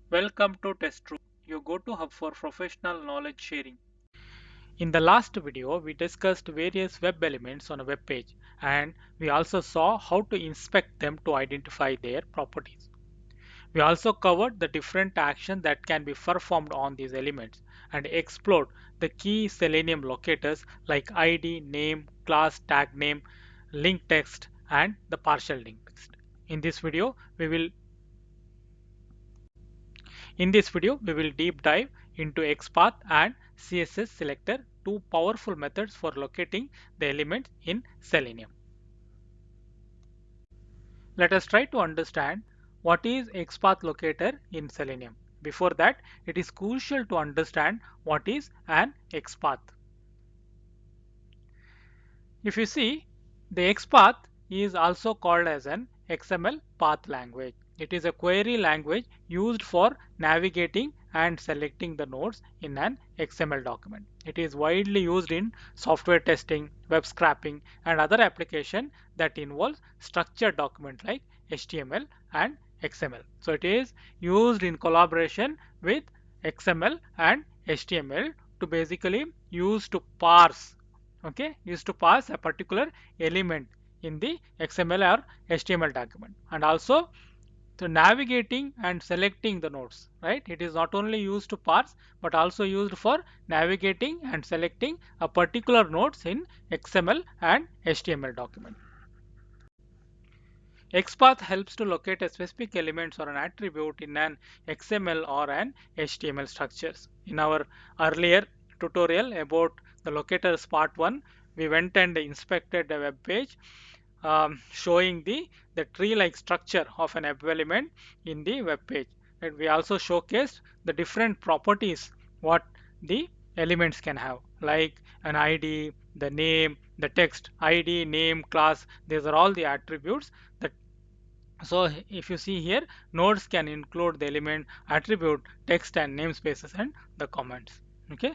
Welcome to Test Room, your go-to hub for professional knowledge sharing. In the last video, we discussed various web elements on a web page and we also saw how to inspect them to identify their properties. We also covered the different actions that can be performed on these elements and explored the key Selenium locators like ID, name, class, tag name, link text, and the partial link text. In this video, we will deep dive into XPath and CSS selector, two powerful methods for locating the elements in Selenium. Let us try to understand what is XPath locator in Selenium. Before that, it is crucial to understand what is an XPath. If you see, the XPath is also called as an XML path language. It is a query language used for navigating and selecting the nodes in an XML document. It is widely used in software testing, web scraping, and other applications that involve structured documents like HTML and XML. So it is used in collaboration with XML and HTML to basically use to parse used to pass a particular element in the XML or HTML document, and also to navigating and selecting the nodes, right? It is not only used to parse but also used for navigating and selecting a particular nodes in XML and HTML document. XPath helps to locate a specific elements or an attribute in an XML or an HTML structures. In our earlier tutorial about the locators part 1, we went and inspected a web page showing the tree-like structure of an web element in the web page. And we also showcased the different properties what the elements can have, like an ID, the name, the text, ID, name, class. These are all the attributes that. So if you see here, nodes can include the element, attribute, text and namespaces and the comments. Okay.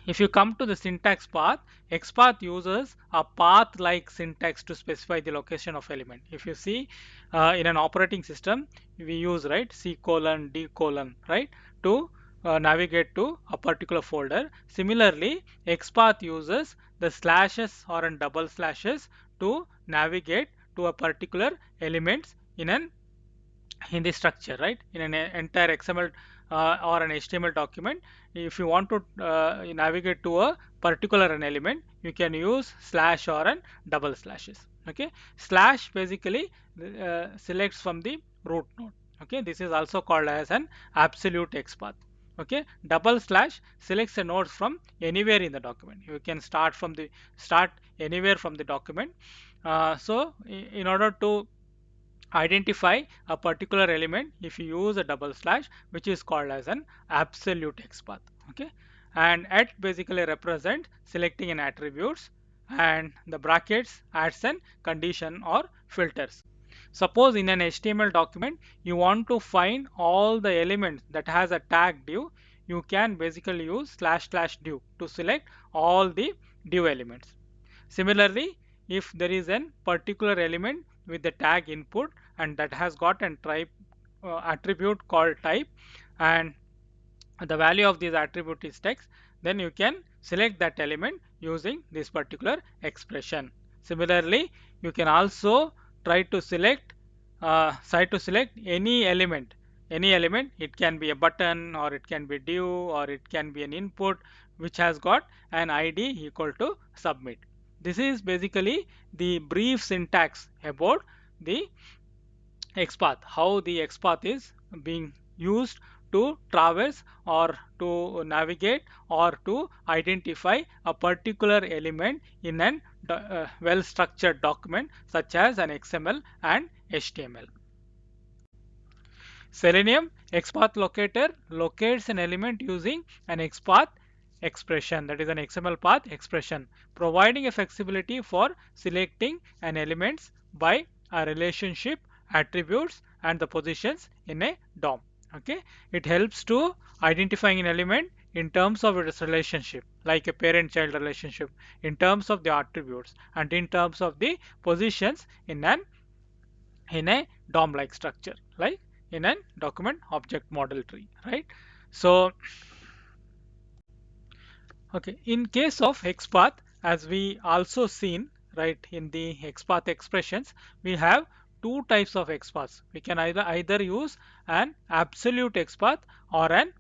If you come to the syntax path, XPath uses a path-like syntax to specify the location of element. If you see in an operating system, we use right C colon D colon right to navigate to a particular folder. Similarly, XPath uses the slashes or an double slashes to navigate to a particular elements in the structure, right? In an entire XML or an HTML document, if you want to navigate to a particular an element, you can use slash or an double slashes. Okay, slash basically selects from the root node. Okay, this is also called as an absolute XPath. Okay, double slash selects a node from anywhere in the document. You can start anywhere from the document. So in order to identify a particular element, if you use a double slash, which is called as an absolute XPath. Okay, and at basically represent selecting an attributes, and the brackets adds an condition or filters. Suppose in an HTML document you want to find all the elements that has a tag div, you can basically use slash slash div to select all the div elements. Similarly, if there is a particular element with the tag input and that has got an type attribute called type, and the value of this attribute is text, then you can select that element using this particular expression. Similarly, you can also try to select any element. It can be a button or it can be div or it can be an input which has got an ID equal to submit. This is basically the brief syntax about the XPath, how the XPath is being used to traverse or to navigate or to identify a particular element in an well-structured document such as an XML and HTML. Selenium XPath Locator locates an element using an XPath expression, that is an XML path expression, providing a flexibility for selecting an elements by a relationship, attributes and the positions in a DOM. Okay, it helps to identifying an element in terms of its relationship, like a parent-child relationship, in terms of the attributes and in terms of the positions in a DOM-like structure, like in a document object model tree, right? So okay, in case of XPath, as we also seen, right, in the XPath expressions, we have two types of XPaths. We can either use an absolute XPath or an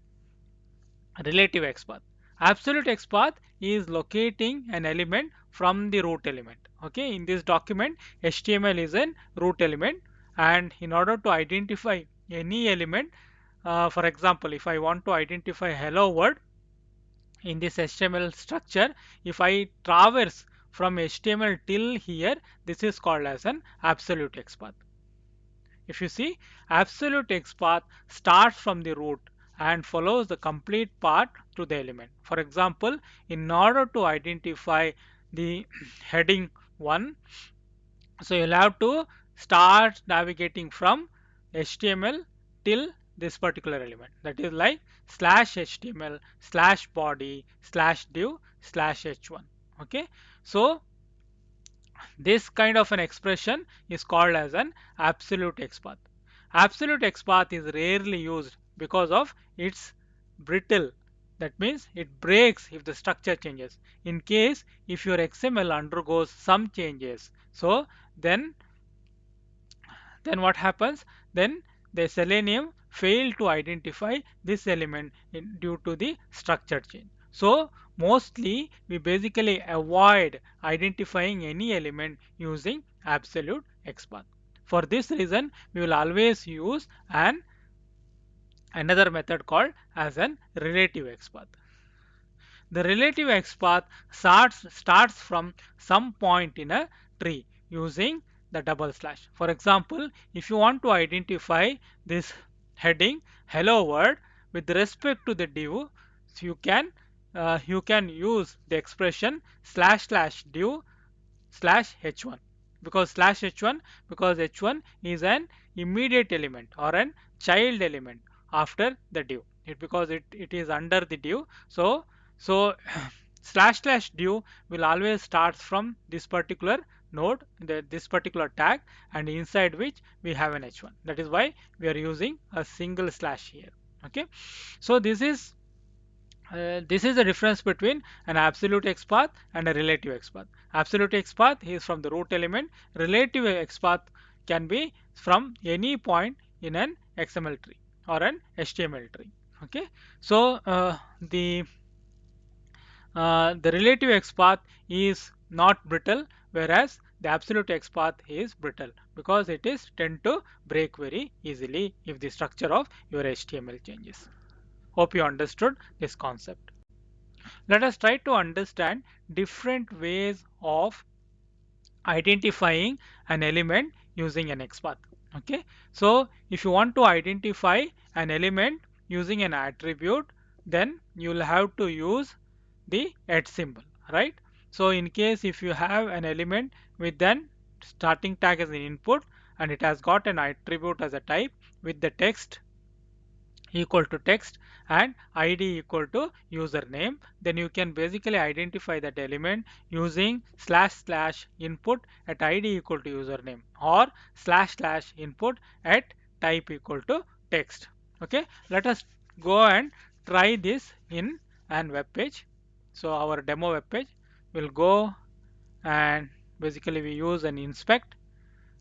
relative XPath. Absolute XPath is locating an element from the root element. Okay, in this document, HTML is a root element, and in order to identify any element, for example, if I want to identify hello world in this HTML structure, if I traverse from HTML till here, this is called as an absolute XPath. If you see, absolute XPath starts from the root and follows the complete path to the element. For example, in order to identify the heading 1, so you'll have to start navigating from HTML till this particular element. That is like slash HTML slash body slash div slash h1. Okay, so this kind of an expression is called as an absolute XPath. Absolute XPath is rarely used because of its brittle. That means it breaks if the structure changes. In case if your XML undergoes some changes, so then then what happens? Then the Selenium fail to identify this element due to the structure change. So mostly we basically avoid identifying any element using absolute XPath. For this reason, we will always use another method called as an relative XPath. The relative XPath starts from some point in a tree using the double slash. For example, if you want to identify this heading hello world with respect to the div, so you can use the expression slash slash div slash h1, because slash h1, because h1 is an immediate element or an child element after the div, because it is under the div. So slash slash div will always starts from this particular node, this particular tag, and inside which we have an h1. That is why we are using a single slash here. Okay, so this is the difference between an absolute XPath and a relative XPath. Absolute XPath is from the root element. Relative XPath can be from any point in an XML tree or an HTML tree. Okay, so the relative XPath is not brittle, whereas the absolute XPath is brittle because it is tend to break very easily if the structure of your HTML changes. Hope you understood this concept. Let us try to understand different ways of identifying an element using an XPath. Okay, so if you want to identify an element using an attribute, then you will have to use the at symbol, right? So in case if you have an element with an starting tag as an input and it has got an attribute as a type with the text equal to text and id equal to username, then you can basically identify that element using slash slash input at id equal to username or slash slash input at type equal to text. Okay, let us go and try this in an web page. So our demo web page will go, and basically we use an inspect,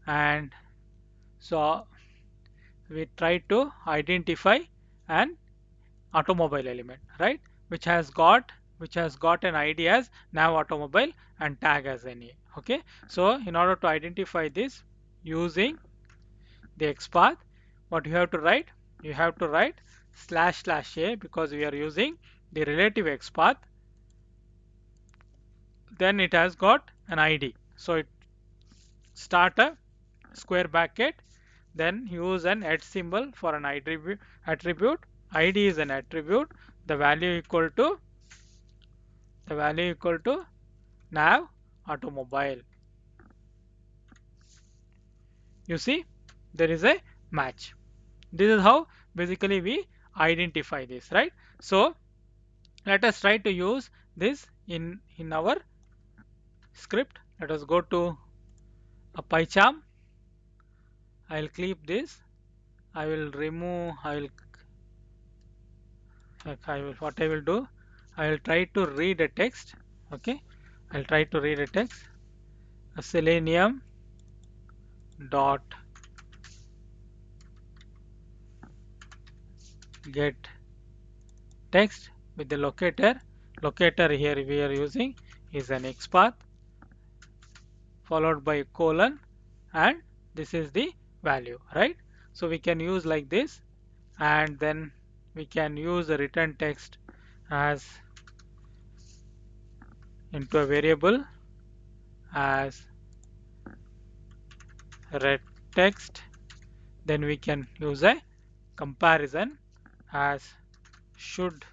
and so we try to identify an automobile element, right, which has got an id as nav automobile and tag as any. Okay, so in order to identify this using the XPath, what you have to write, you have to write slash slash a because we are using the relative XPath. Then it has got an id, so it start a square bracket, then use an at symbol for an attribute. Id is an attribute, the value equal to nav automobile. You see, there is a match. This is how basically we identify this, right? So let us try to use this in our script. Let us go to a PyCharm. I'll click this I will remove, what I will do, I will try to read a text. Okay, I'll try to read a text. A Selenium dot get text with the locator. Locator here we are using is an XPath followed by colon, and this is the value, right? So we can use like this, and then we can use the return text as into a variable as red text. Then we can use a comparison as should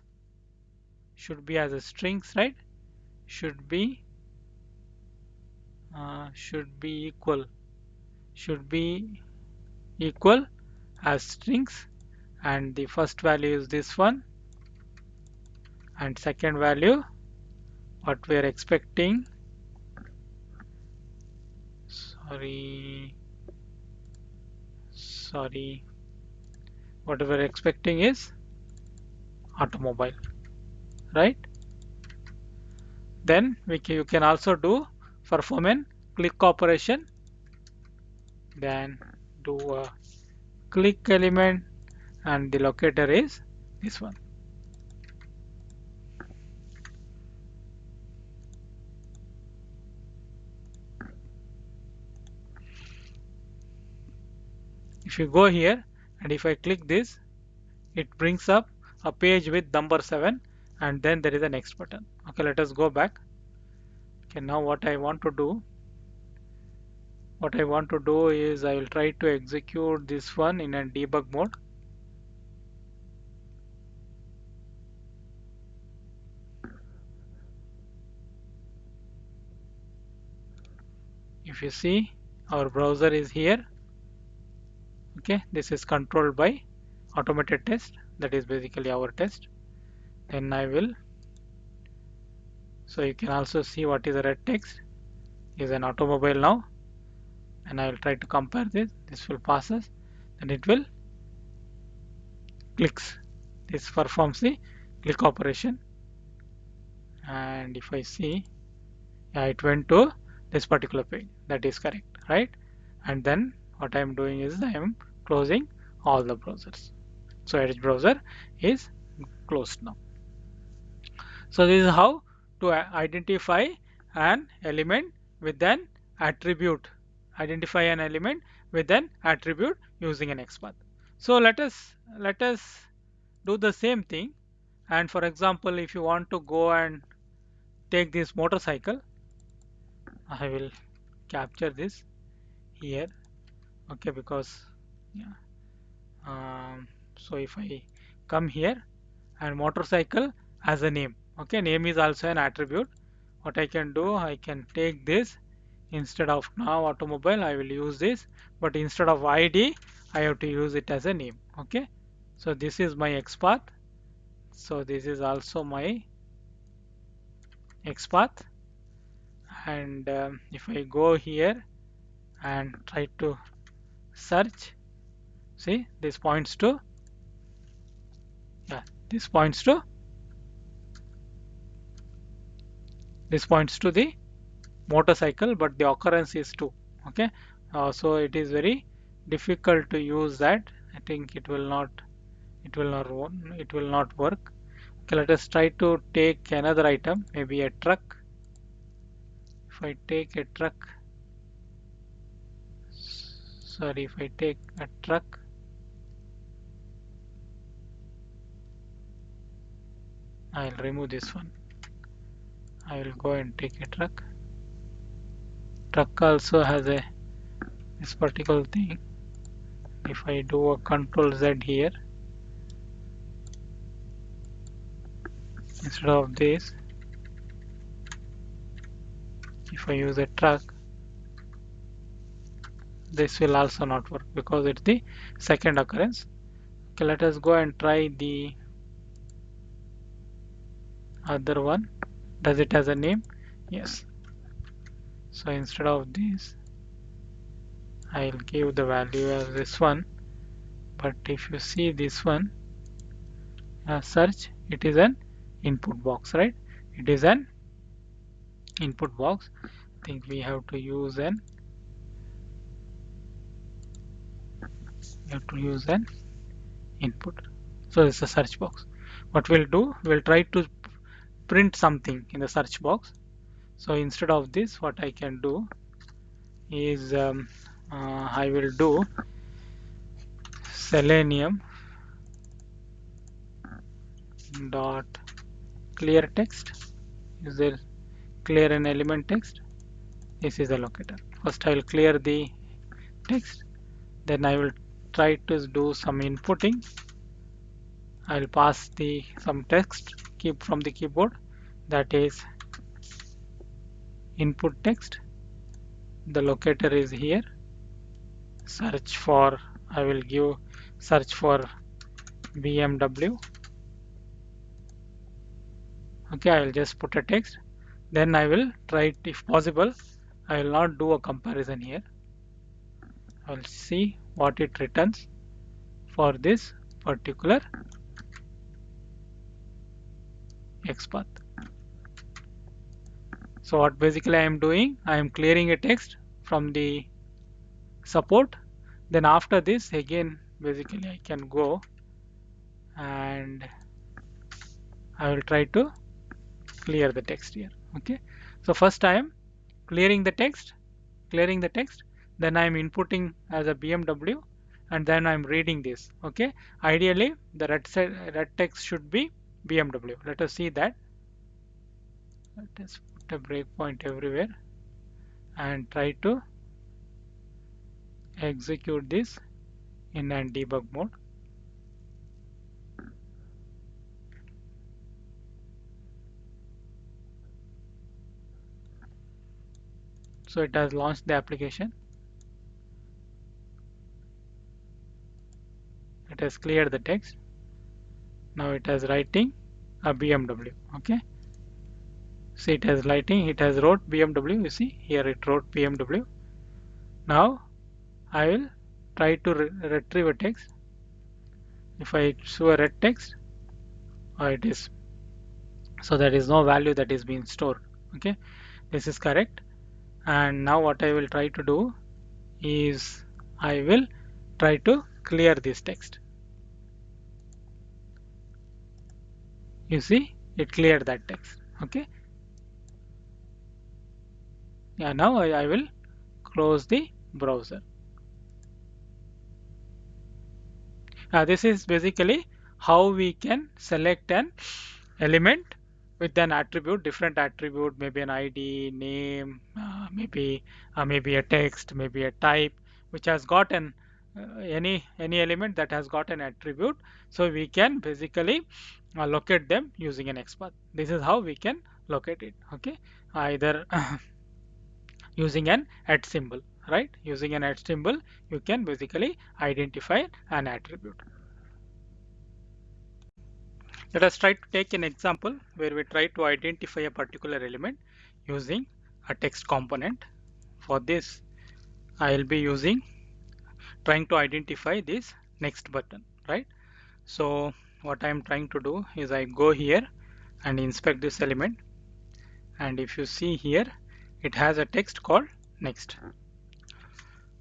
be as a strings, right? Should be equal, should be equal as strings, and the first value is this one, and second value what we are expecting, sorry, what we are expecting is automobile, right? Then you can also do perform a click operation, then do a click element, and the locator is this one. If you go here and if I click this, it brings up a page with number 7, and then there is a next button. Okay, let us go back. Okay, now what I want to do, is I will try to execute this one in a debug mode. If you see, our browser is here. Okay, this is controlled by automated test, that is basically our test. Then I will, so you can also see what is the red text is an automobile now, and I will try to compare this will pass us, and it will clicks, this performs the click operation, and if I see, yeah, it went to this particular page, that is correct, right? And then what I am doing is I am closing all the browsers, so Edge browser is closed now. So this is how to identify an element with an attribute, using an XPath. So let us do the same thing, and for example, if you want to go and take this motorcycle, I will capture this here. Okay, because yeah, so if I come here and motorcycle as a name, okay, name is also an attribute. What I can do, I can take this, instead of now automobile I will use this, but instead of ID I have to use it as a name. Okay, so this is my XPath, so this is also my XPath, and if I go here and try to search, see, this points to, yeah, this points to the motorcycle, but the occurrence is 2. Okay, so it is very difficult to use that. I think it will not work. Okay, let us try to take another item, maybe a truck. If I take a truck, sorry, if I take a truck, I'll remove this one. I will go and take a truck. Truck also has a this particular thing. If I do a Control Z here, instead of this, if I use a truck, this will also not work because it's the second occurrence. Okay, let us go and try the other one. Does it has a name? Yes. So instead of this, I'll give the value as this one, but if you see this one, search, it is an input box, right? It is an input box. I think we have to use an input. So it's a search box. What we'll do, we'll try to print something in the search box. So instead of this, what I can do is I will do Selenium dot clear text. Is there clear an element text? This is a locator. First I will clear the text, then I will try to do some inputting. I will pass the some text keep from the keyboard, that is input text. The locator is here. Search for, I will give search for BMW. Okay, I will just put a text. Then I will try it, if possible. I will not do a comparison here. I will see what it returns for this particular XPath. So what basically I am doing, I am clearing a text from the support. Then after this, again basically I can go and I will try to clear the text here. Okay, so first I am clearing the text, then I am inputting as a BMW, and then I am reading this. Okay, ideally the red text should be BMW. Let us see that. Let us put a breakpoint everywhere and try to execute this in a debug mode. So it has launched the application. It has cleared the text. Now it has writing a BMW. Okay, see, it has writing, it has wrote BMW. You see here it wrote BMW. Now I will try to retrieve a text. If I show a red text, it is, so there is no value that is being stored. Okay, this is correct. And now what I will try to do is I will try to clear this text. You see it cleared that text. Okay, yeah, now I will close the browser. This is basically how we can select an element with an attribute, different attribute, maybe an ID, name, maybe a text, maybe a type, which has got an any element that has got an attribute. So we can basically locate them using an XPath. This is how we can locate it. Okay, either using an @ symbol, right? Using an @ symbol, you can basically identify an attribute. Let us try to take an example where we try to identify a particular element using a text component. For this, I will be trying to identify this next button, right? So what I am trying to do is I go here and inspect this element, and if you see here, it has a text called next.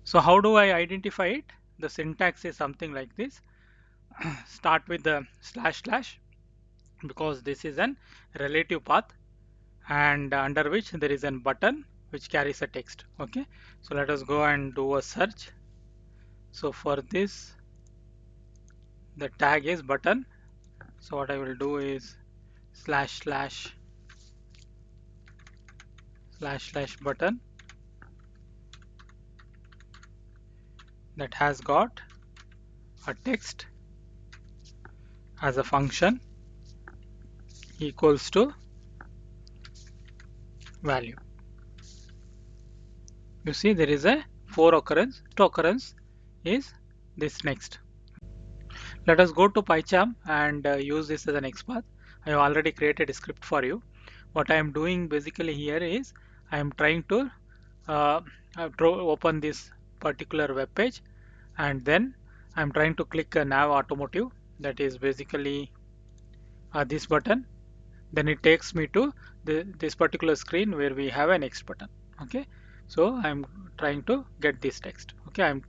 So how do I identify it? The syntax is something like this. Start with the // because this is an relative path, and under which there is a button which carries a text. Okay, so let us go and do a search. So for this, the tag is button. So what I will do is // button that has got a text as a function equals to value. You see there is a 4 occurrence, 2 occurrence is this next. Let us go to PyCharm and use this as an XPath. I have already created a script for you. What I am doing basically here is I am trying to open this particular web page, and then I'm trying to click nav automotive, that is basically this button. Then it takes me to this particular screen where we have a next button. Okay, so I'm trying to get this text. Okay, I'm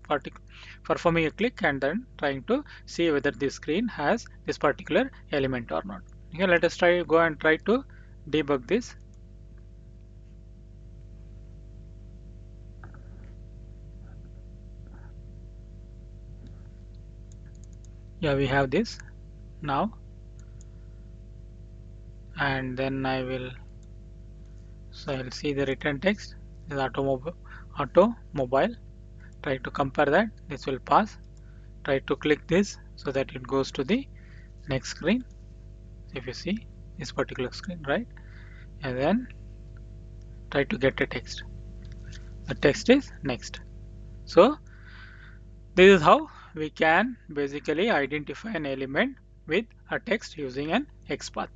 performing a click and then trying to see whether this screen has this particular element or not. Okay, let us go and try to debug this. Yeah, we have this now, and then I'll see the return text is automobile. Try to compare that. This will pass. Try to click this so that it goes to the next screen. If you see this particular screen, right? And then try to get a text. The text is next. So this is how we can basically identify an element with a text using an XPath.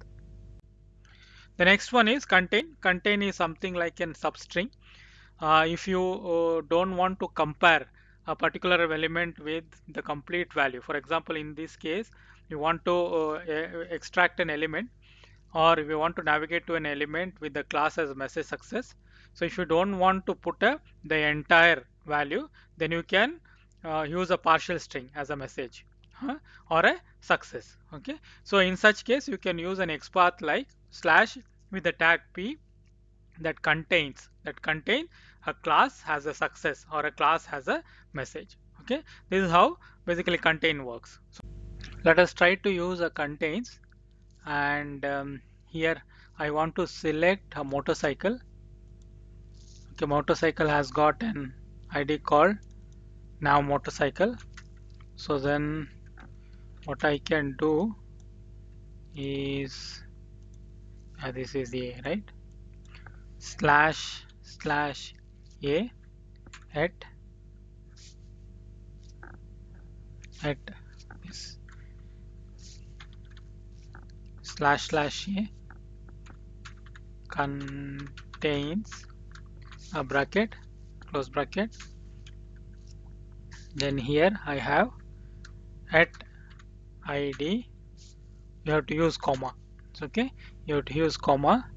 The next one is contain. Contain is something like an substring. If you don't want to compare a particular element with the complete value, for example, in this case, you want to extract an element, or if you want to navigate to an element with the class as message success. So if you don't want to put the entire value, then you can use a partial string as a message, or a success. Okay, so in such case you can use an XPath like slash with the tag p that contain a class has a success or a class has a message. Okay, this is how basically contain works. So let us try to use a contains, and here I want to select a motorcycle. Okay, motorcycle has got an ID called now motorcycle. So then what I can do is this is the A, right? Slash A at this slash A contains a bracket, close bracket. Then here I have at ID, you have to use comma. It's okay, you have to use comma,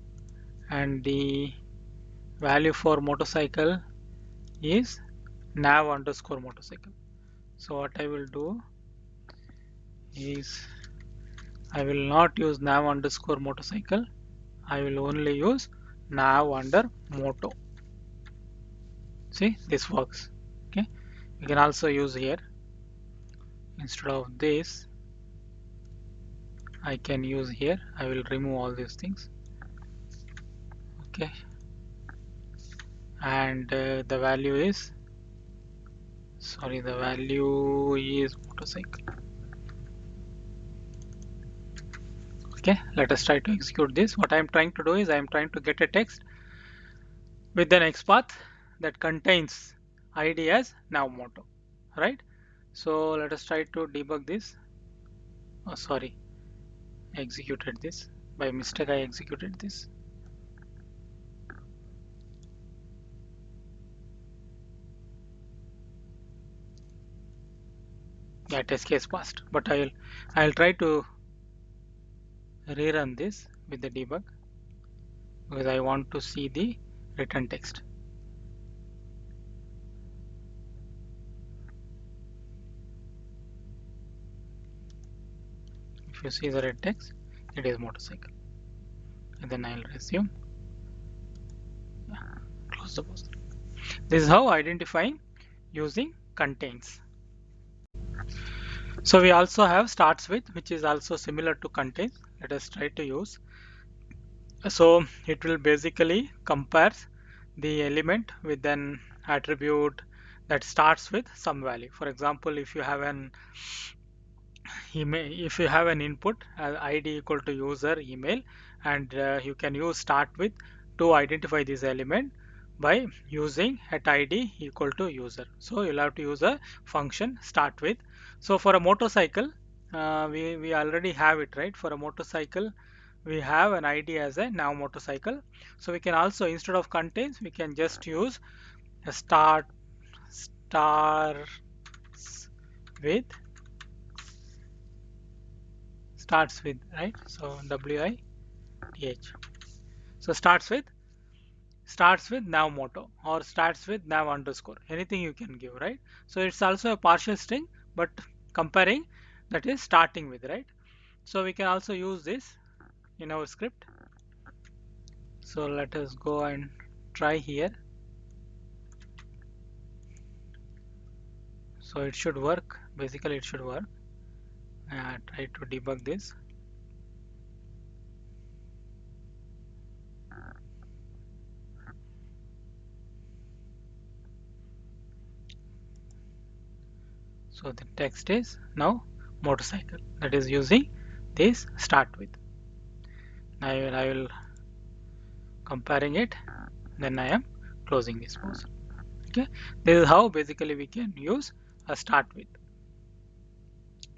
and the value for motorcycle is nav underscore motorcycle. So what I will do is I will not use nav underscore motorcycle. I will only use nav under moto. See, this works. Okay, you can also use here, instead of this I can use here. I will remove all these things. Okay, and the value is motorcycle. Okay, let us try to execute this. What I am trying to do is I am trying to get a text with an XPath that contains ID as now moto, right? So let us try to debug this. Oh, sorry, I executed this by mistake. I executed this. Yeah, test case passed, but I'll try to rerun this with the debug because I want to see the return text. If you see the red text, it is motorcycle. And then I'll resume. Yeah, close the browser. This is how identifying using contains. So we also have starts with, which is also similar to contains. Let us try to use. So it will basically compares the element with an attribute that starts with some value. For example, if you have an input ID equal to user email, and you can use start with to identify this element by using at ID equal to user. So you'll have to use a function start with. So for a motorcycle, we already have it, right? For a motorcycle we have an ID as a now motorcycle. So we can also, instead of contains, we can just use a start with, starts with, right? So WITH. So starts with nav motto or starts with nav underscore. Anything you can give, right? So it's also a partial string, but comparing, that is starting with, right? So we can also use this in our script. So let us go and try here. So it should work. Basically, it should work. Try to debug this. So the text is now motorcycle. That is using this start with. I will comparing it. Then I am closing this pause. Okay. This is how basically we can use a start with.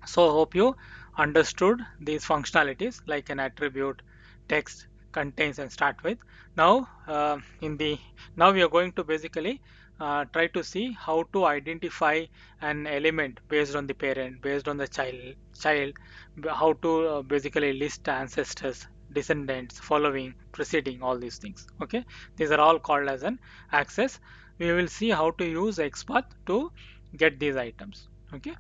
So hope you understood these functionalities like an attribute, text, contains, and start with. Now now we are going to basically try to see how to identify an element based on the parent, based on the child, how to basically list ancestors, descendants, following, preceding, all these things. Okay, these are all called as an access. We will see how to use XPath to get these items. Okay.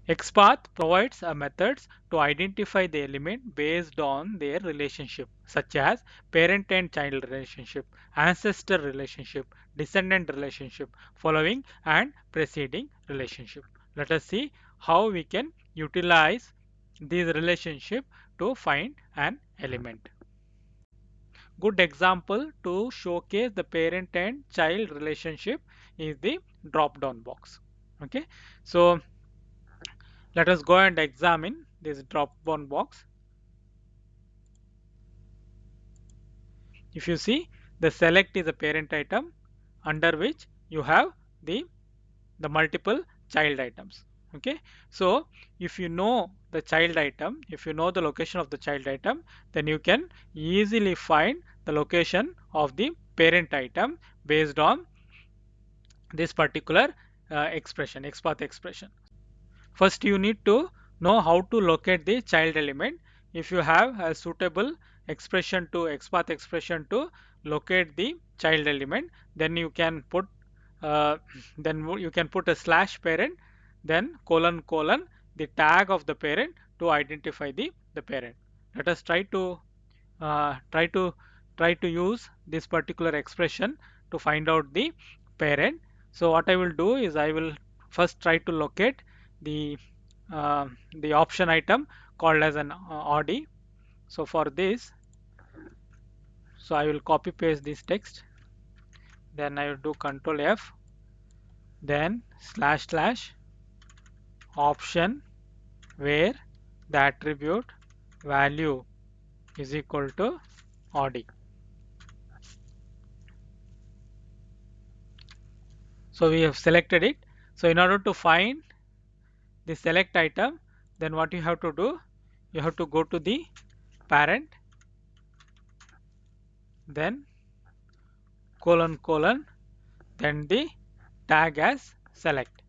XPath provides a methods to identify the element based on their relationship, such as parent and child relationship, ancestor relationship, descendant relationship, following and preceding relationship. Let us see how we can utilize these relationship to find an element. Good example to showcase the parent and child relationship is the drop down box. Okay, so let us go and examine this drop down box. If you see, the select is a parent item under which you have the multiple child items. Okay, so if you know the child item, if you know the location of the child item, then you can easily find the location of the parent item based on this particular expression, XPath expression. First, you need to know how to locate the child element. If you have a suitable expression to XPath expression to locate the child element, then you can put uh, you can put a slash parent, then colon colon the tag of the parent to identify the parent. Let us uh, try to try to use this particular expression to find out the parent. So what I will do is I will first try to locate the the option item called as an OD. So for this, so I will copy paste this text, then I will do Control F, then slash slash option where the attribute value is equal to OD. So we have selected it. So in order to find the select item, then what you have to do, you have to go to the parent, then colon colon, then the tag as select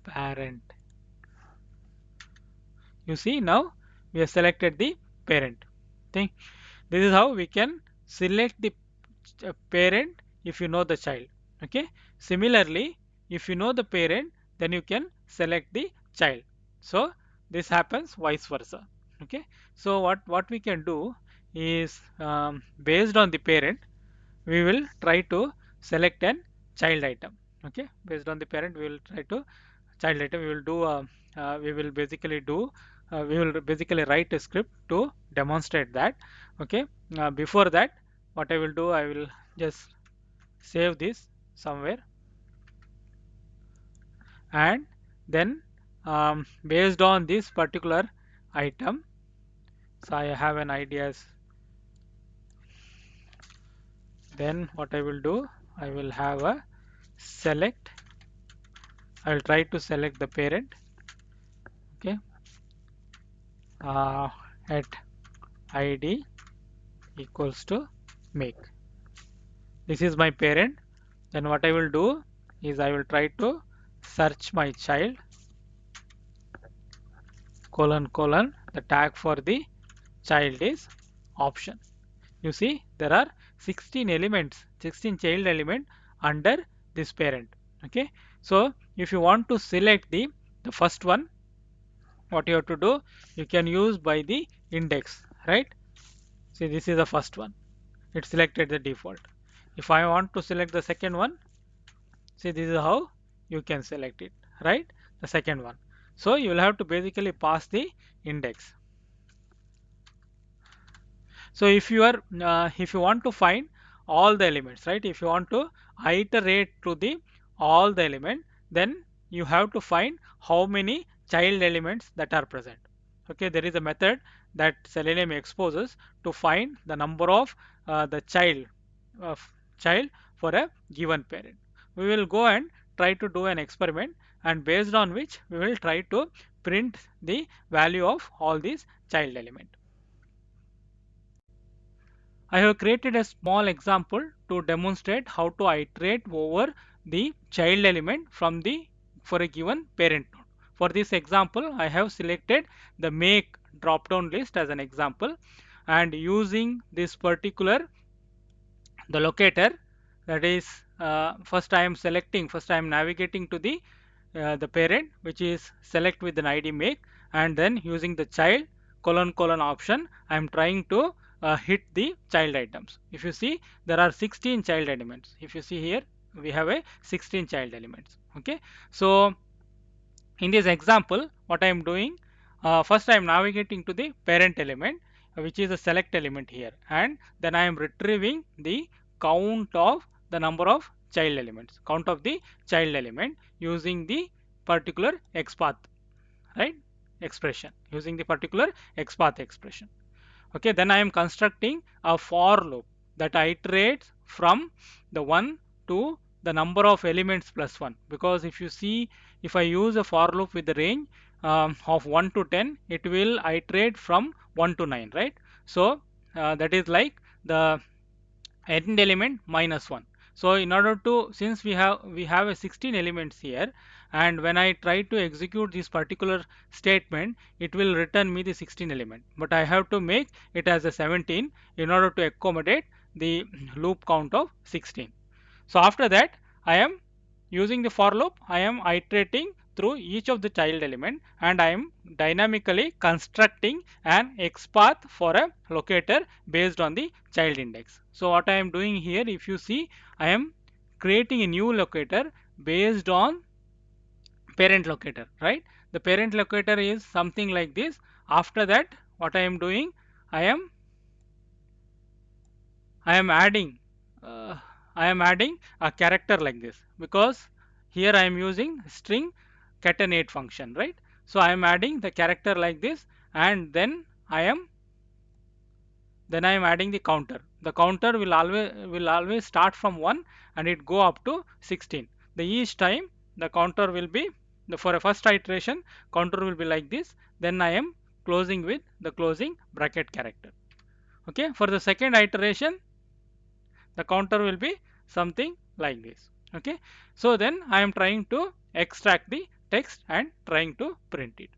parent. You see, now we have selected the parent thing. This is how we can select the parent if you know the child. Okay, similarly, if you know the parent, then you can select the child. So this happens vice versa. Okay, so what we can do is, based on the parent, we will try to select an child item. Okay, based on the parent, we will try to child item. We will do we will basically do we will basically write a script to demonstrate that. Okay, before that, what I will do, I will just save this somewhere, and then based on this particular item, so I have an idea. Then what I will do, I will have a select. I will try to select the parent. Okay, at id equals to make. This is my parent. Then what I will do is I will try to search my child colon colon. The tag for the child is option. You see there are 16 elements, 16 child element under this parent. Okay. So if you want to select the first one, what you have to do, you can use by the index, right? See, this is the first one. It selected the default. If I want to select the second one, see, this is how you can select it, right? The second one. So you will have to basically pass the index. So if you want to find all the elements, right? If you want to iterate to the all the element, then you have to find how many child elements that are present. Okay, there is a method that Selenium exposes to find the number of the child for a given parent. We will go and try to do an experiment, and based on which we will try to print the value of all these child element. I have created a small example to demonstrate how to iterate over the child element from the for a given parent node. For this example, I have selected the make drop down list as an example, and using this particular the locator, that is first I am navigating to the parent, which is select with an id make, and then using the child colon colon option I am trying to hit the child items. If you see, there are 16 child elements. If you see here, we have a 16 child elements. Okay, so in this example, what I am doing, first I am navigating to the parent element, which is a select element here, and then I am retrieving the count of the number of child elements, count of the child element using the particular XPath, right, expression, using the particular XPath expression. Okay, then I am constructing a for loop that iterates from the 1 to the number of elements plus 1, because if you see, if I use a for loop with the range of 1 to 10, it will iterate from 1 to 9, right? So that is like the end element minus 1. So in order to, since we have a 16 elements here, and when I try to execute this particular statement, it will return me the 16 element, but I have to make it as a 17 in order to accommodate the loop count of 16. So after that, I am using the for loop, I am iterating through each of the child element, and I am dynamically constructing an XPath for a locator based on the child index. So what I am doing here, if you see, I am creating a new locator based on parent locator, right? The parent locator is something like this. After that, what I am doing, I am I am adding uh, I am adding a character like this, because here I am using string concatenate function, right? So I am adding the character like this, and then I am adding the counter. The counter will always start from 1 and it go up to 16. The each time the counter will be, for a first iteration, counter will be like this. Then I am closing with the closing bracket character. Okay, for the second iteration, the counter will be something like this. Okay, so then I am trying to extract the text and trying to print it.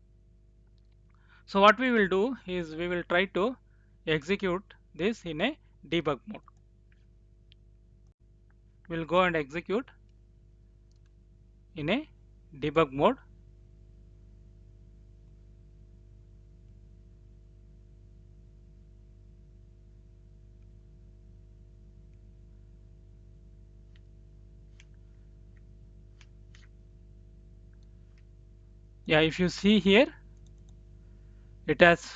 So what we will do is we will try to execute this in a debug mode. We'll go and execute in a debug mode. Yeah, if you see here, it has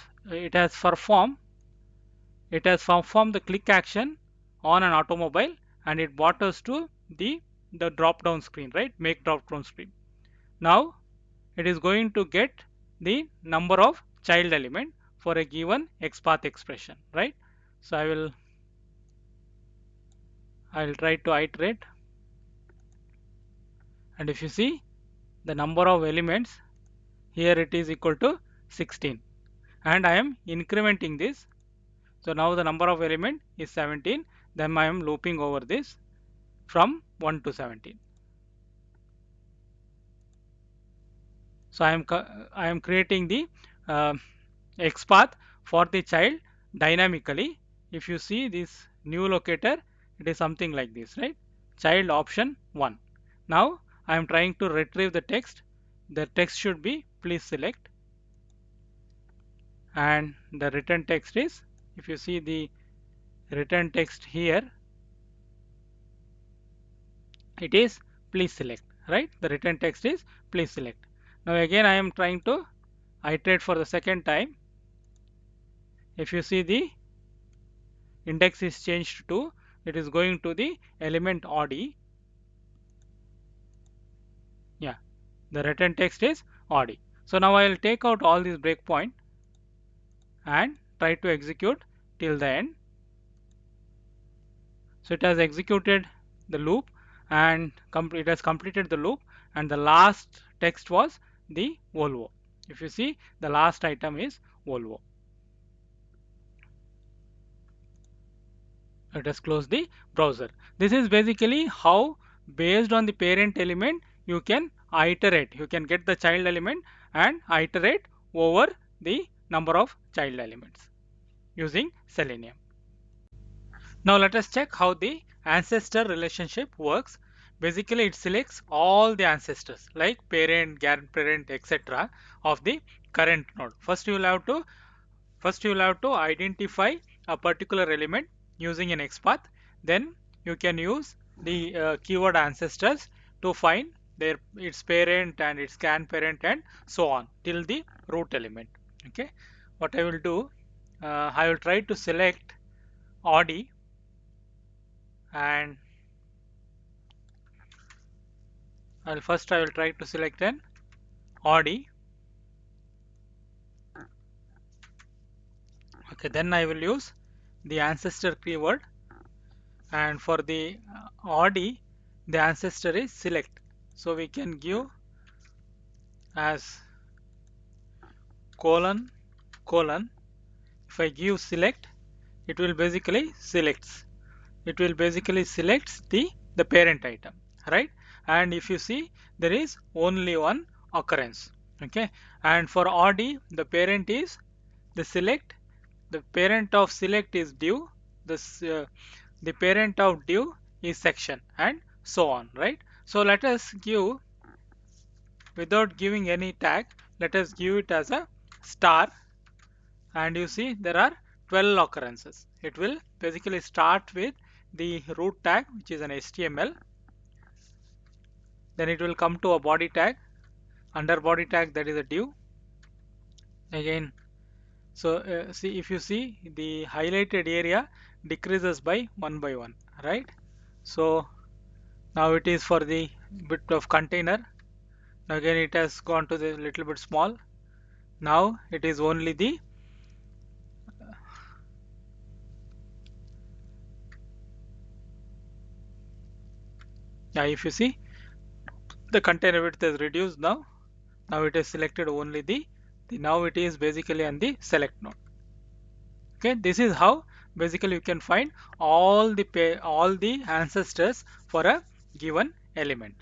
performed the click action on an automobile, and it brought us to the drop down screen, right? Make drop down screen. Now it is going to get the number of child element for a given XPath expression, right? So I will try to iterate, and if you see, the number of elements here, it is equal to 16, and I am incrementing this. So now the number of element is 17. Then I am looping over this. from 1 to 17. So I am creating the uh, XPath for the child dynamically. If you see this new locator, it is something like this, right? Child option 1. Now I am trying to retrieve the text. The text should be please select, and the return text is, if you see the return text here, it is please select, right? The return text is please select. Now again I am trying to iterate for the second time. If you see the index is changed to, it is going to the element odd. Yeah, the return text is odd. So now I will take out all these breakpoint and try to execute till the end. So it has executed the loop and it has completed the loop, and the last text was the Volvo. If you see, the last item is Volvo. Let us close the browser. This is basically how, based on the parent element, you can iterate. You can get the child element and iterate over the number of child elements using Selenium. Now let us check how the ancestor relationship works. Basically, it selects all the ancestors like parent, grandparent, etc. of the current node. First you will have to identify a particular element using an XPath. Then you can use the keyword ancestors to find its parent and its grandparent and so on till the root element. Okay, what I will do, I will try to select odd, and I will try to select an odd. Okay, then I will use the ancestor keyword, and for the odd, the ancestor is select. So we can give as colon colon. If I give select, it will basically selects. It will basically selects the parent item, right? And if you see, there is only one occurrence. Okay, and for odd, the parent is the select. The parent of select is div. The parent of div is section, and so on, right? So let us give, without giving any tag, let us give it as a star, and you see there are 12 occurrences. It will basically start with the root tag, which is an HTML. Then it will come to a body tag. Under body tag, that is a div. Again, so see, if you see, the highlighted area decreases by one, right? So now it is for the bit of container. Again, it has gone to the little bit small. Now it is only the if you see, the container width is reduced now. Now it is selected only now it is basically on the select node. Okay, this is how basically you can find all the ancestors for a given element.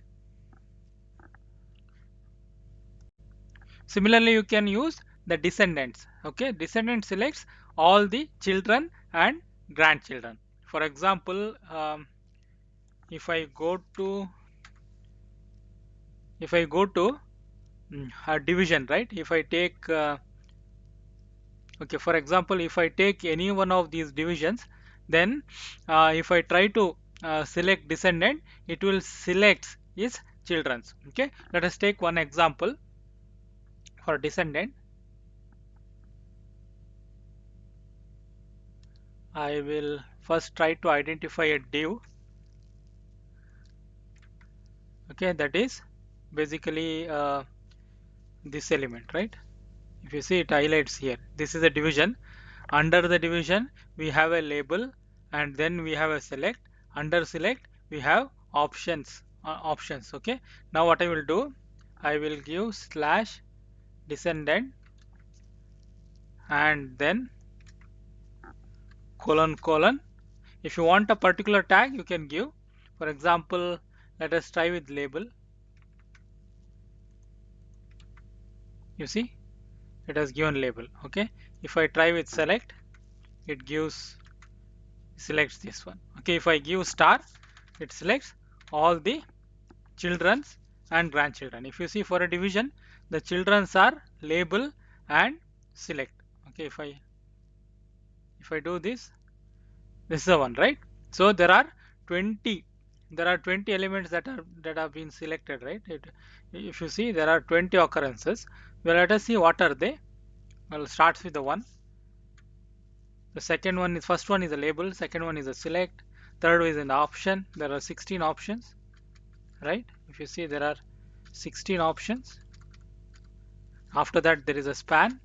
Similarly, you can use the descendants. Okay, descendant selects all the children and grandchildren. For example, if I go to a division, right? If I take okay, for example, if I take any one of these divisions, then if I try to select descendant, it will select its children's. Okay, let us take one example for descendant. I will first try to identify a div. Okay, that is basically this element, right? If you see, it highlights here, this is a division. Under the division we have a label, and then we have a select. Under select we have options. Okay, now what I will do, I will give slash descendant and then colon. If you want a particular tag, you can give. For example, let us try with label. You see, it has given label. Okay, if I try with select, it selects this one. Okay, if I give star, it selects all the children's and grandchildren. If you see for a division, the children's are label and select. Okay, if I do this, this is the one, right? So there are 20 elements that have been selected, right? If you see, there are 20 occurrences. Well, let us see what are they. Well, starts with the one. The second one is, first one is a label, second one is a select, third is an option. There are 16 options, right? If you see, there are 16 options. After that, there is a span.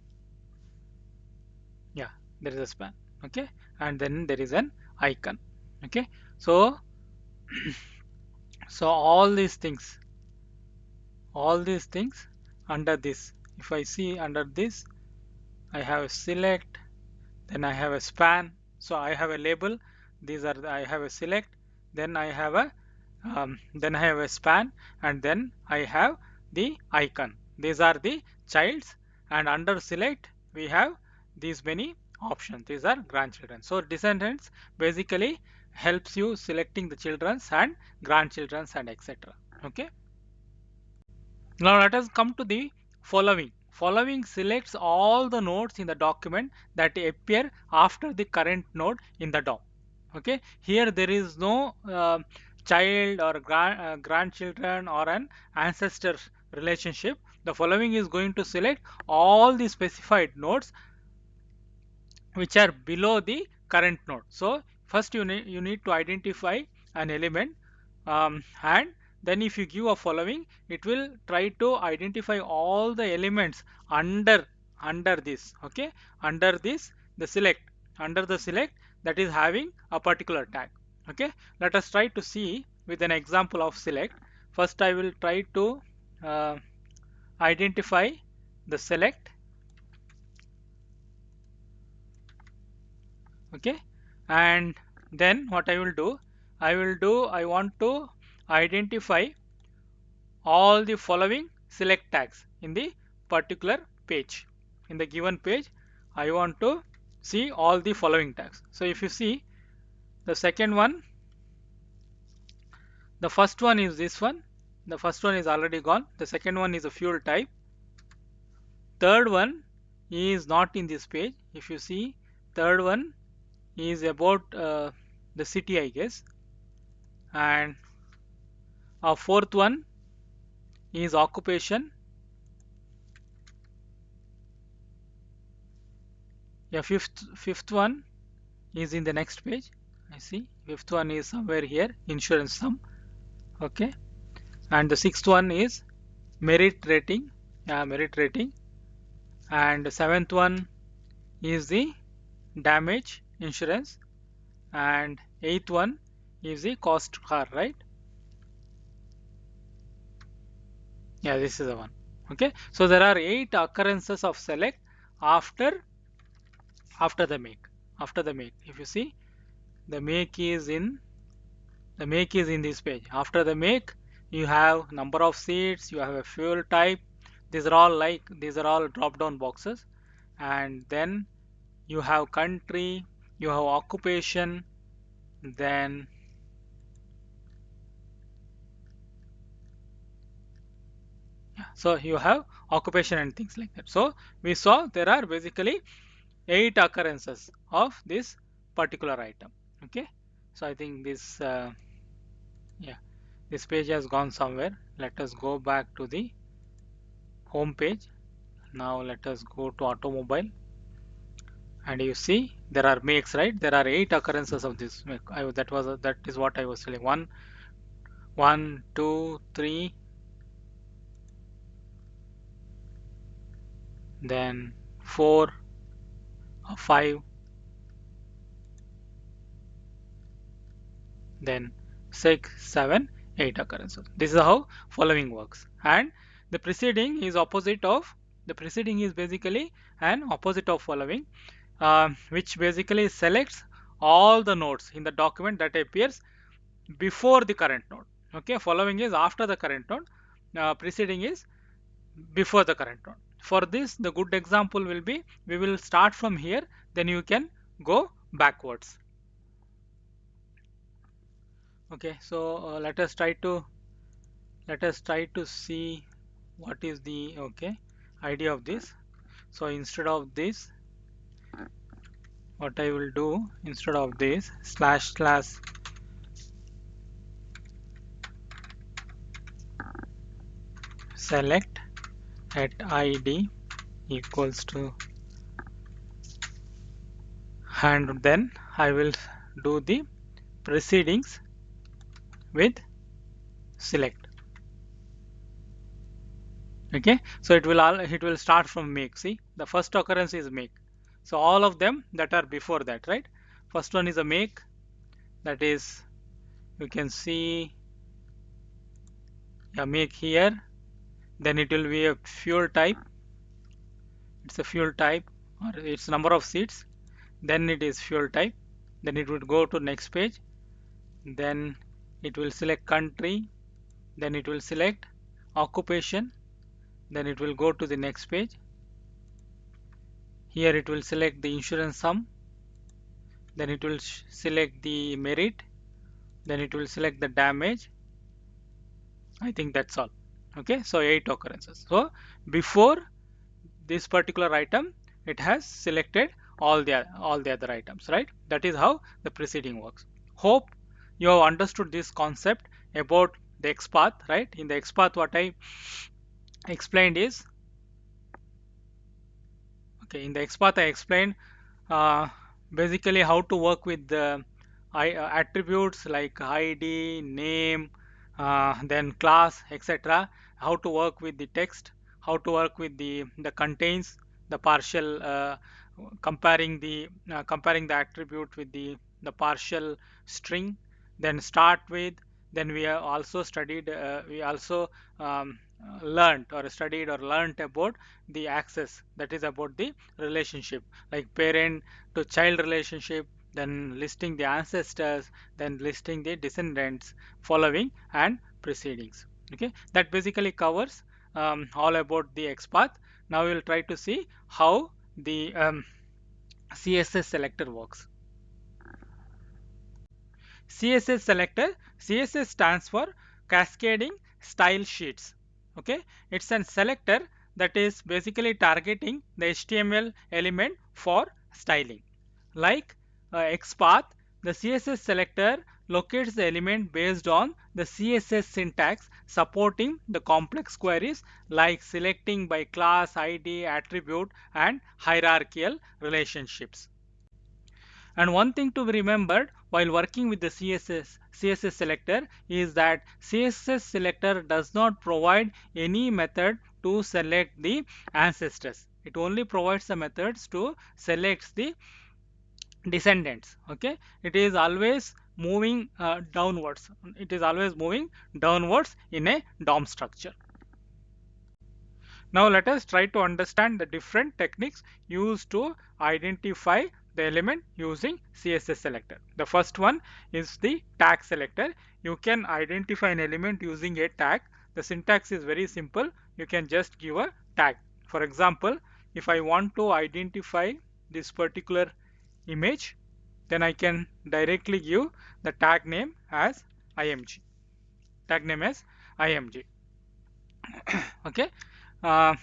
Yeah, there is a span. Okay, and then there is an icon. Okay, so so all these things under this. If I see under this, I have a select, then I have a span. So I have a label. I have a select. Then I have a span, and then I have the icon. These are the childs, and under select we have these many options. These are grandchildren. So descendants basically helps you selecting the children's and grandchildren's and etc. Okay. Now let us come to the following. Following selects all the nodes in the document that appear after the current node in the DOM. Okay, here there is no child or grandchildren or an ancestor relationship. The following is going to select all the specified nodes which are below the current node. So first you need to identify an element, and then if you give a following, it will try to identify all the elements under this. Okay, under this, the select, under the select, that is having a particular tag. Okay, let us try to see with an example of select. First I will try to uh, identify the select. Okay, and then what I will do, I want to identify all the following select tags in the particular page. In the given page, I want to see all the following tags. So if you see, the second one, the first one is this one. The first one is already gone. The second one is a fuel type. Third one is not in this page. If you see, third one is about the city, I guess. And our fourth one is occupation. Yeah, fifth one is in the next page. I see fifth one is somewhere here, insurance sum. Okay, and the sixth one is merit rating. Yeah, merit rating. And the seventh one is the damage insurance, and eighth one is the cost car, right? Yeah, this is the one. Okay, so there are 8 occurrences of select after the make. After the make, if you see, the make is in this page. After the make, you have number of seats, you have a fuel type. These are all drop down boxes, and then you have country, you have occupation, then yeah, so you have occupation and things like that. So we saw there are basically 8 occurrences of this particular item. Okay, so I think this yeah, this page has gone somewhere. Let us go back to the home page. Now let us go to automobile, and you see there are makes, right? There are 8 occurrences of this make. That is what I was telling. One, two, three, then 4, 5, then 6, 7, 8 occurrences. This is how following works. And the preceding is basically an opposite of following, which basically selects all the nodes in the document that appears before the current node. Okay, following is after the current node, preceding is before the current node. For this, the good example will be, we will start from here, then you can go backwards. Okay, so let us try to see what is the idea of this. So instead of this, what I will do, instead of this slash slash select at id equals to, and then I will do the precedings with select. Okay, so it will start from make. See, the first occurrence is make, so all of them that are before that, right? First one is a make, that is, you can see a make here, then it will be a fuel type, it's a fuel type, or its number of seats, then it is fuel type, then it would go to next page, then it will select country, then it will select occupation, then it will go to the next page. Here it will select the insurance sum, then it will select the merit, then it will select the damage. I think that's all. Okay, so 8 occurrences. So before this particular item, it has selected all the other items, right? That is how the preceding works. Hope you have understood this concept about the XPath, right? In the XPath, what I explained is, okay, in the XPath I explained uh, basically how to work with the attributes like ID, name, then class, etc. How to work with the text, how to work with the contains, the partial, comparing the attribute with the partial string, then start with, then we have also studied, we also learned or studied or learned about the access, that is about the relationship, like parent to child relationship, then listing the ancestors, then listing the descendants, following and precedings. Okay, that basically covers all about the XPath. Now we will try to see how the CSS selector works. CSS selector, CSS stands for cascading style sheets. Okay, it's a selector that is basically targeting the HTML element for styling. Like XPath, the CSS selector locates the element based on the CSS syntax, supporting the complex queries like selecting by class, ID, attribute, and hierarchical relationships. And one thing to be remembered while working with the CSS selector is that CSS selector does not provide any method to select the ancestors. It only provides the methods to select the descendants. Okay, it is always moving downwards. It is always moving downwards in a DOM structure. Now let us try to understand the different techniques used to identify the element using CSS selector. The first one is the tag selector. You can identify an element using a tag. The syntax is very simple. You can just give a tag. For example, if I want to identify this particular image, then I can directly give the tag name as img. Tag name as img. Okay. Uh,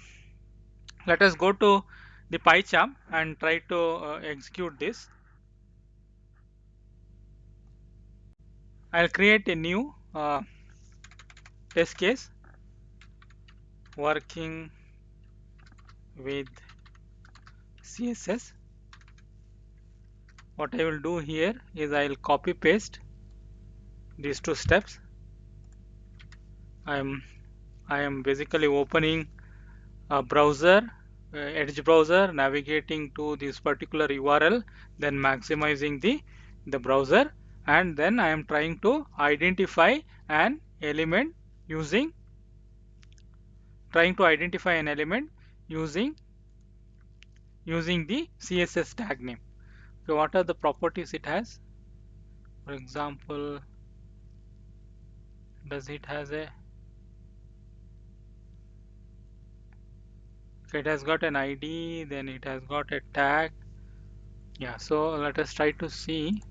Let us go to the PyCharm and try to execute this. I'll create a new test case working with CSS. What I will do here is I'll copy paste these two steps. I am basically opening a browser, Edge browser, navigating to this particular URL, then maximizing the browser, and then I am trying to identify an element using using the CSS tag name. So what are the properties it has? For example, Does it has a, it has got an ID, then it has got a tag. Yeah, so let us try to see.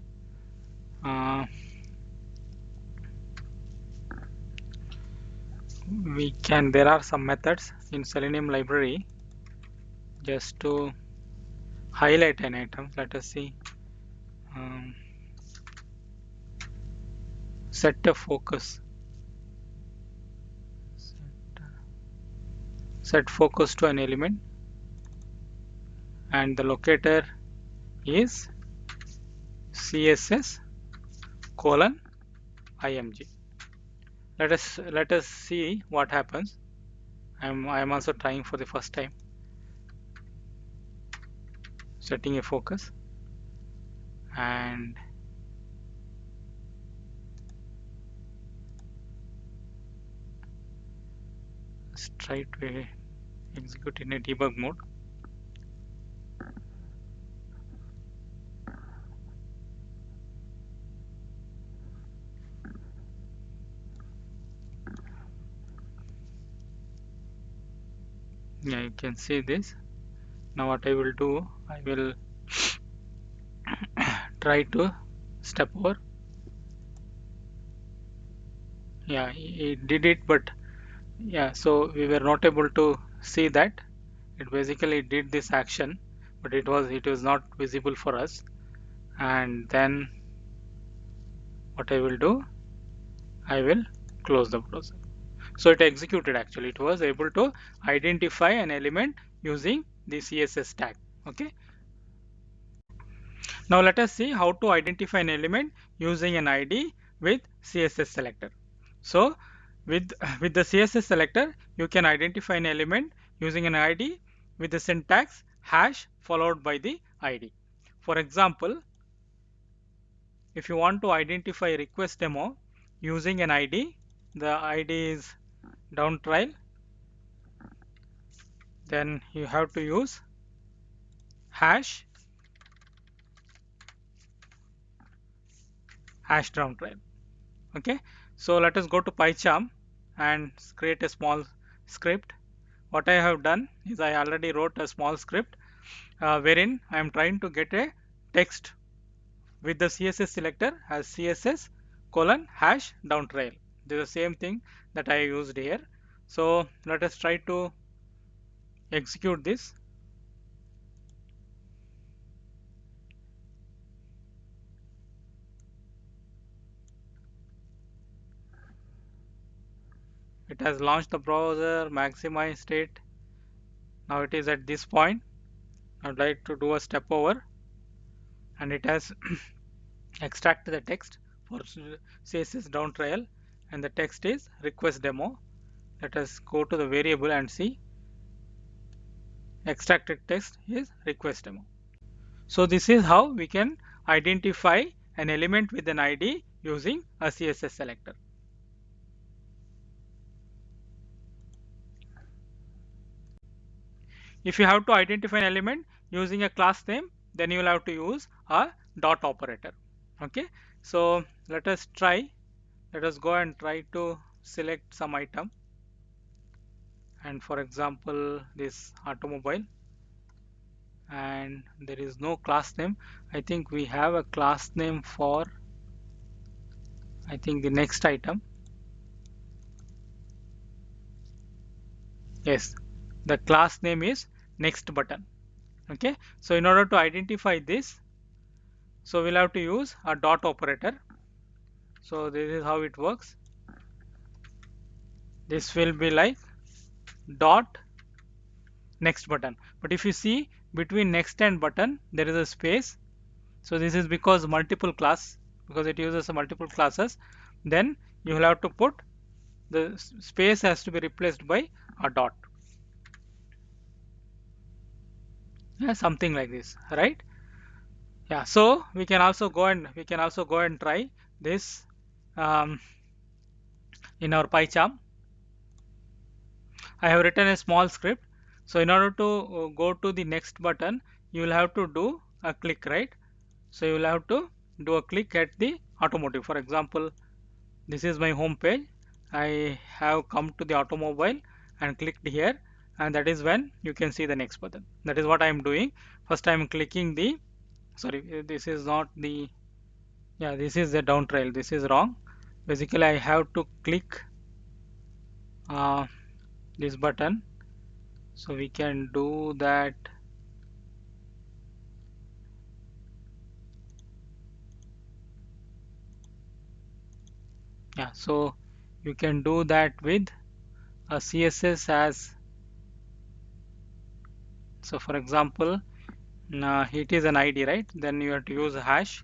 We can, there are some methods in Selenium library just to highlight an item. Let us see. um, Set a focus, set focus to an element, and the locator is CSS colon img. Let us see what happens. I'm also trying for the first time setting a focus, and let's try to execute in a debug mode. Yeah, you can see this. Now what I will do, I will try to step over. Yeah, it did it, but yeah, so we were not able to see that. It basically did this action, but it was not visible for us. And then what I will do, I will close the browser. So it executed actually. It was able to identify an element using the CSS tag. Okay. Now let us see how to identify an element using an ID with CSS selector. So with, with the CSS selector, you can identify an element using an ID with the syntax hash followed by the ID. For example, if you want to identify request demo using an ID, the ID is down trial, then you have to use hash down trial. Okay, so let us go to PyCharm and create a small script. What I have done is I already wrote a small script wherein I am trying to get a text with the CSS selector as CSS colon hash down trail. This is the same thing that I used here. So let us try to execute this. It has launched the browser, maximized it. Now it is at this point. I'd like to do a step over, and it has extracted the text for CSS down trial, and the text is request demo. Let us go to the variable and see. Extracted text is request demo. So this is how we can identify an element with an ID using a CSS selector. If you have to identify an element using a class name, then you will have to use a dot operator. Okay, so let us try. Let us go and try to select some item, and for example this automobile, and there is no class name. I think we have a class name for, I think, the next item. Yes, the class name is next button. Okay, so in order to identify this, so we'll have to use a dot operator. So this is how it works. This will be like dot next button, but if you see between next and button there is a space. So this is because multiple class, because it uses multiple classes. Then you will have to put the space has to be replaced by a dot. Yeah, something like this, right? Yeah, so we can also go and try this um, in our PyCharm. I have written a small script. So in order to go to the next button, you will have to do a click, right? So you will have to do a click at the automotive. For example, this is my home page. I have come to the automobile and clicked here, and that is when you can see the next button. That is what I am doing. First I am clicking the, sorry, this is not the, yeah, this is the down trail. This is wrong. Basically I have to click uh, this button, so we can do that. Yeah, so you can do that with a CSS as, so for example, it is an ID, right? Then you have to use a hash.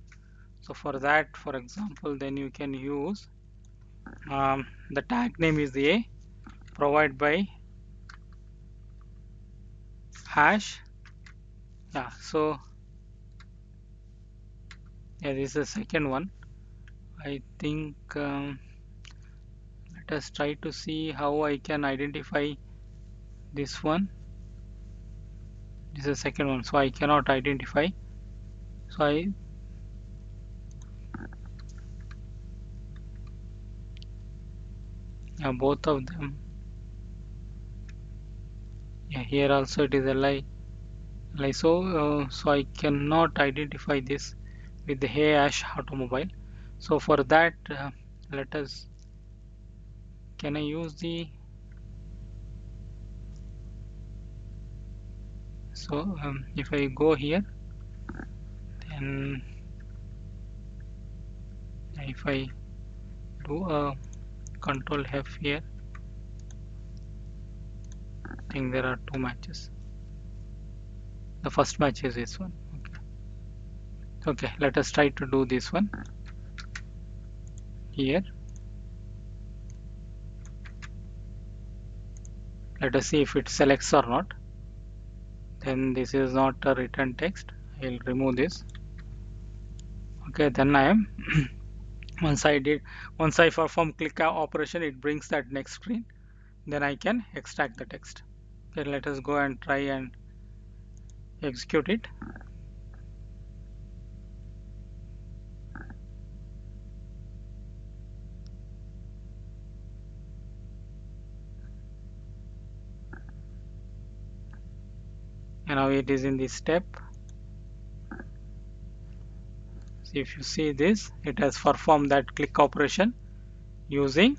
So for that, for example, then you can use the tag name is a provide by hash. Yeah, so yeah, this is the second one. I think let us try to see how I can identify this one. This is the second one, so I cannot identify. So I, yeah, both of them. Yeah, here also it is a lie. So I cannot identify this with the hash automobile. So for that, let us, can I use the, so if I go here, then if I do a control F here, I think there are two matches. The first match is this one. Okay, let us try to do this one here. Let us see if it selects or not. Then this is not a written text. I'll remove this. Okay, then I am once I perform click operation, it brings that next screen. Then I can extract the text. Okay, let us go and try and execute it. And now it is in this step. So if you see this, it has performed that click operation using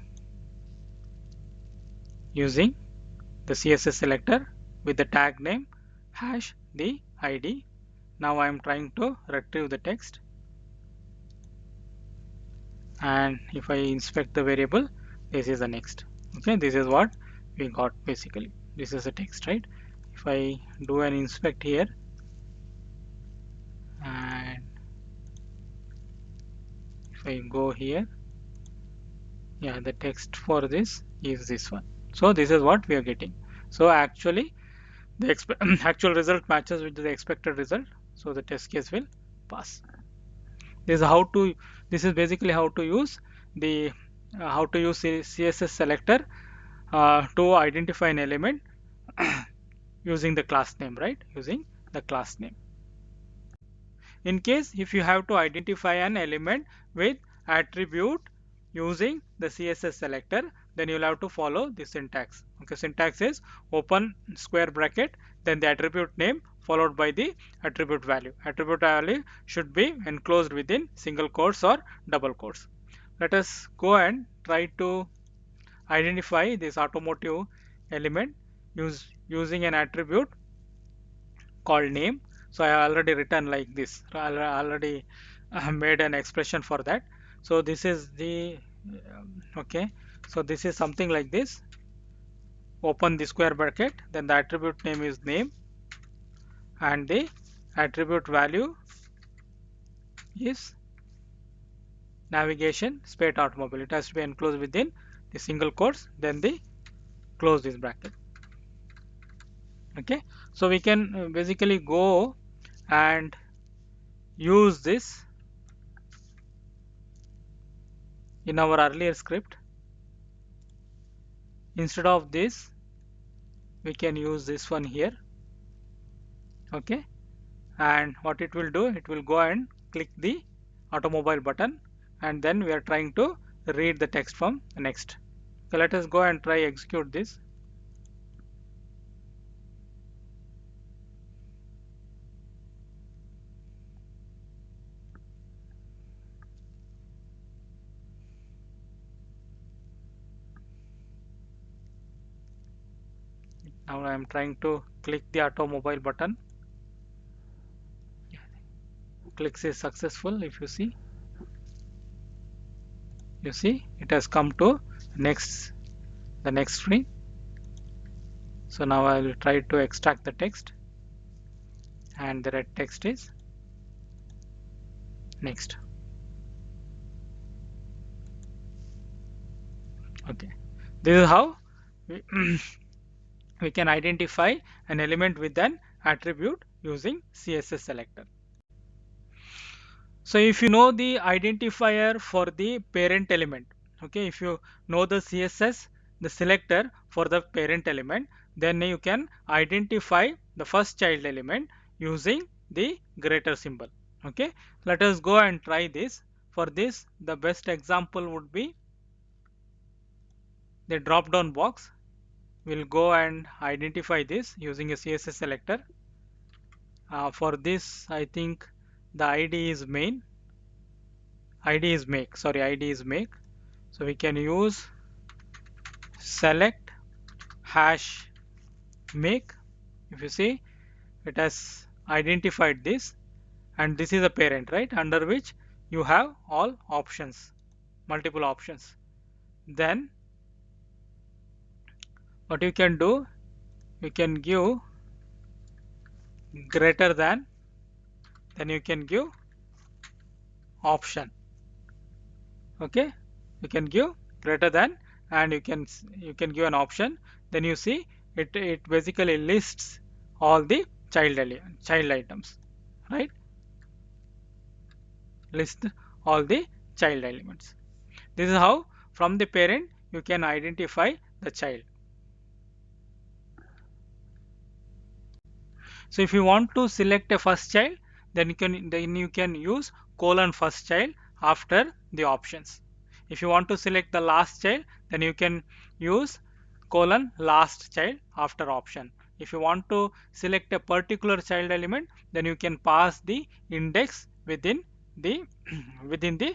the CSS selector with the tag name hash the ID. Now I am trying to retrieve the text, and if I inspect the variable, this is the next. Okay, this is what we got basically. This is the text, right? If I do an inspect here, and if I go here, yeah, the text for this is this one. So this is what we are getting. So actually the actual result matches with the expected result, so the test case will pass. This is how to, this is basically how to use the how to use CSS selector to identify an element using the class name, right? Using the class name. In case if you have to identify an element with attribute using the CSS selector, then you'll have to follow the syntax. Okay, syntax is open square bracket, then the attribute name followed by the attribute value. Attribute value should be enclosed within single quotes or double quotes. Let us go and try to identify this automotive element using an attribute called name. So I have already written like this. I already made an expression for that. So this is the okay. So this is something like this. Open the square bracket. Then the attribute name is name, and the attribute value is navigation space automobile. It has to be enclosed within the single quotes. Then the close this bracket. Okay. So we can basically go and use this in our earlier script. Instead of this, we can use this one here. Okay, and what it will do, it will go and click the automobile button, and then we are trying to read the text from next. Okay, let us go and try execute this. Now I am trying to click the automobile button. Clicks is successful. If you see it has come to the next screen. So now I will try to extract the text, and the red text is next. Okay, this is how we, we can identify an element with an attribute using CSS selector. So if you know the identifier for the parent element, okay, if you know the CSS, the selector for the parent element, then you can identify the first child element using the greater symbol. Okay, let us go and try this. For this, the best example would be the drop down box. We'll go and identify this using a CSS selector. For this, I think the ID is main. ID is make. Sorry, ID is make. So we can use select hash make. If you see, it has identified this, and this is a parent, right, under which you have all options, multiple options. Then what you can do, you can give greater than, then you can give option. Okay, you can give greater than, and you can give an option. Then you see it basically lists all the child items, right? List all the child elements. This is how from the parent you can identify the child. So if you want to select a first child, then you can use colon first child after the options. If you want to select the last child, then you can use colon last child after option. If you want to select a particular child element, then you can pass the index the within the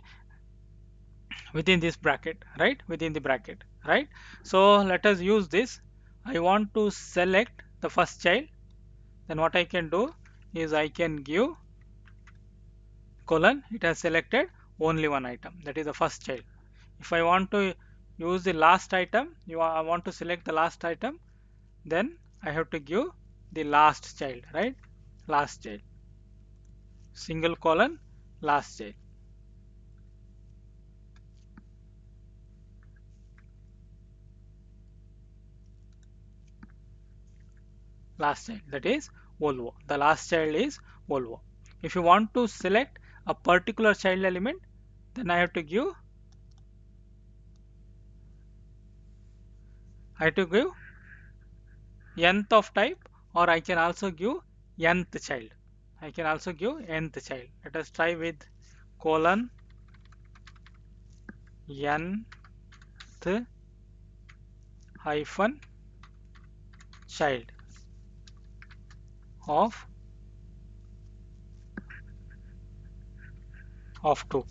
within this bracket, right, within the bracket, right? So let us use this. I want to select the first child. Then what I can do is I can give colon. It has selected only one item, that is the first child. If I want to use the last item, I want to select the last item, then I have to give the last child, right? Last child, single colon last child, last child, that is Volvo. The last child is Volvo. If you want to select a particular child element, then I have to give nth of type, or I can also give nth child. I can also give nth child. Let us try with colon nth hyphen child of 2.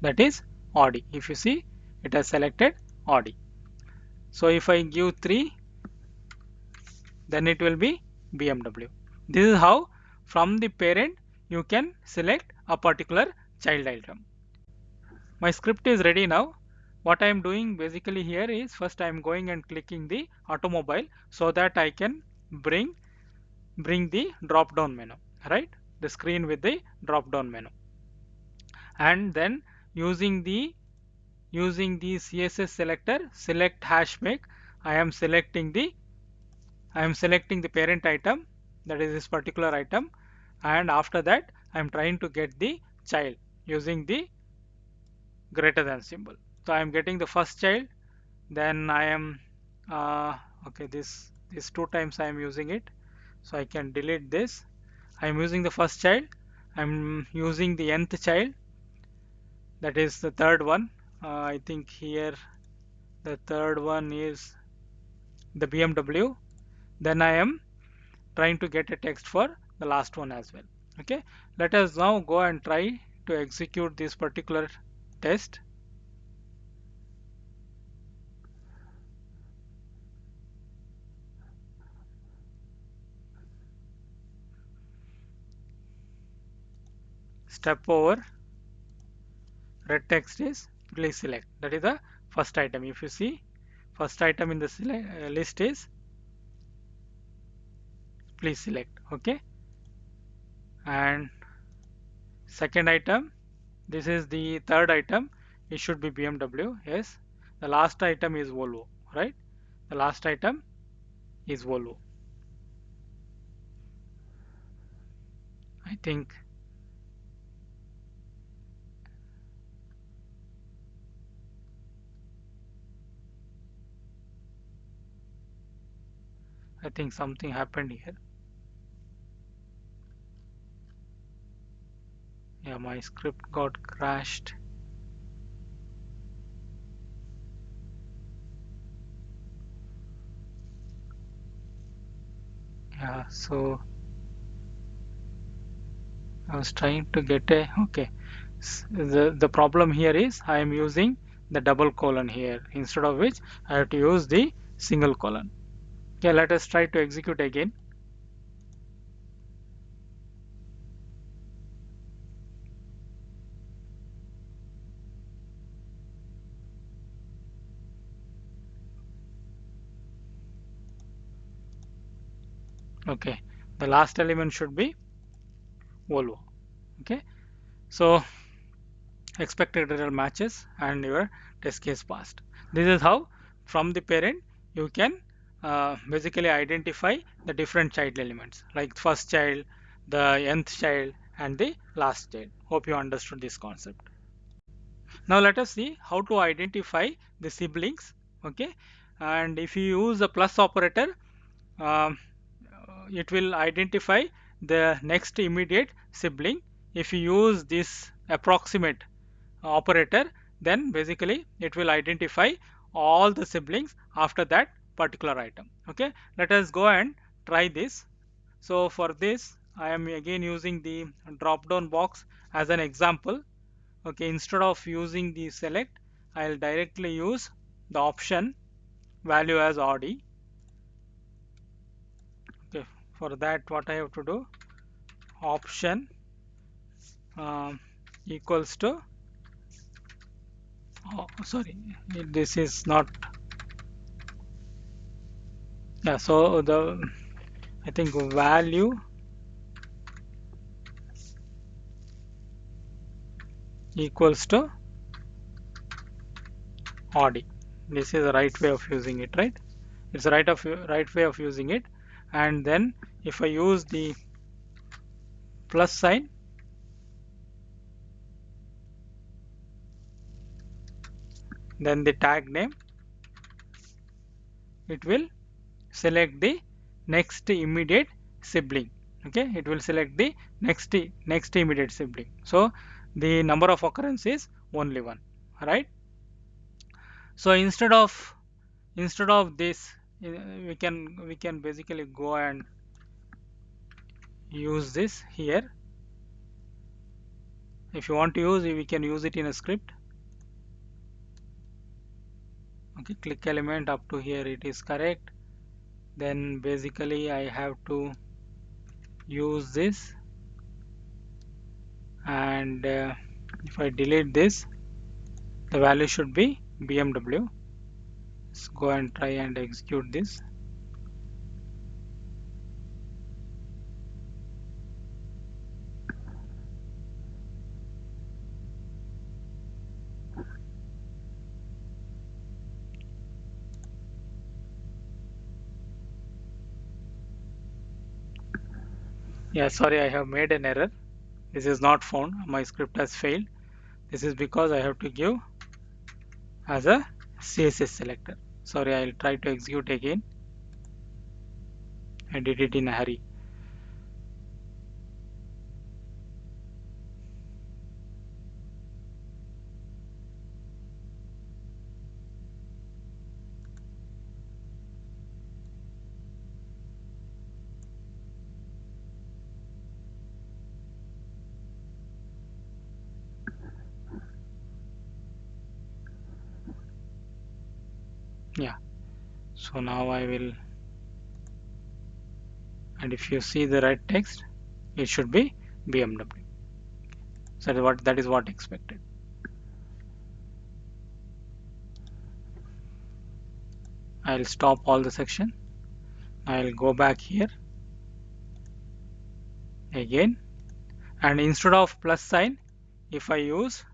That is Audi. If you see, it has selected Audi. So if I give 3, then it will be BMW. This is how from the parent you can select a particular child item. My script is ready now. What I am doing basically here is, first I am going and clicking the automobile so that I can bring the drop down menu, right? The screen with the drop down menu. And then using the CSS selector, select hash make, I am selecting the parent item, that is this particular item, and after that I am trying to get the child using the greater than symbol. So I am getting the first child, then I am okay, this 2 times I am using it, so I can delete this. I am using the first child, I'm using the nth child, that is the third one. I think here the third one is the BMW. Then I am trying to get a text for the last one as well. Okay, let us now go and try to execute this particular test. Step over red text is please select. That is the first item. If you see, first item in the list is please select. Okay, and second item, this is the third item, it should be BMW. Yes, the last item is Volvo, right? The last item is Volvo. I think something happened here. Yeah, my script got crashed. Yeah, so I was trying to get a okay. The problem here is I am using the double colon here, instead of which I have to use the single colon. Okay, let us try to execute again. Okay, the last element should be Volvo. Okay, so expected error matches and your test case passed. This is how from the parent you can basically identify the different child elements like first child, the nth child and the last child. Hope you understood this concept. Now let us see how to identify the siblings. Okay, and if you use the plus operator, um, it will identify the next immediate sibling. If you use this approximate operator, then basically it will identify all the siblings after that particular item. Okay, let us go and try this. So for this I am again using the drop down box as an example. Okay, instead of using the select, I'll directly use the option value as odd. Okay, for that what I have to do, option equals to, oh, sorry, this is not, yeah, so the I think value equals to odd. This is the right way of using it, right? It's the right way of using it. And then if I use the plus sign, then the tag name, it will select the next immediate sibling. Okay, it will select the next immediate sibling. So the number of occurrence is only one, right? So instead of this, we can basically go and use this here. If you want to use it, we can use it in a script. Okay, click element up to here, it is correct. Then basically I have to use this, and if I delete this, the value should be BMW. Let's go and try and execute this. Yeah, sorry, I have made an error. This is not found. My script has failed. This is because I have to give as a CSS selector. Sorry, I'll try to execute again. I did it in a hurry. Yeah, so now I will, and if you see the right text, it should be BMW. So that is what expected. I'll stop all the section. I'll go back here again, and instead of plus sign, if I use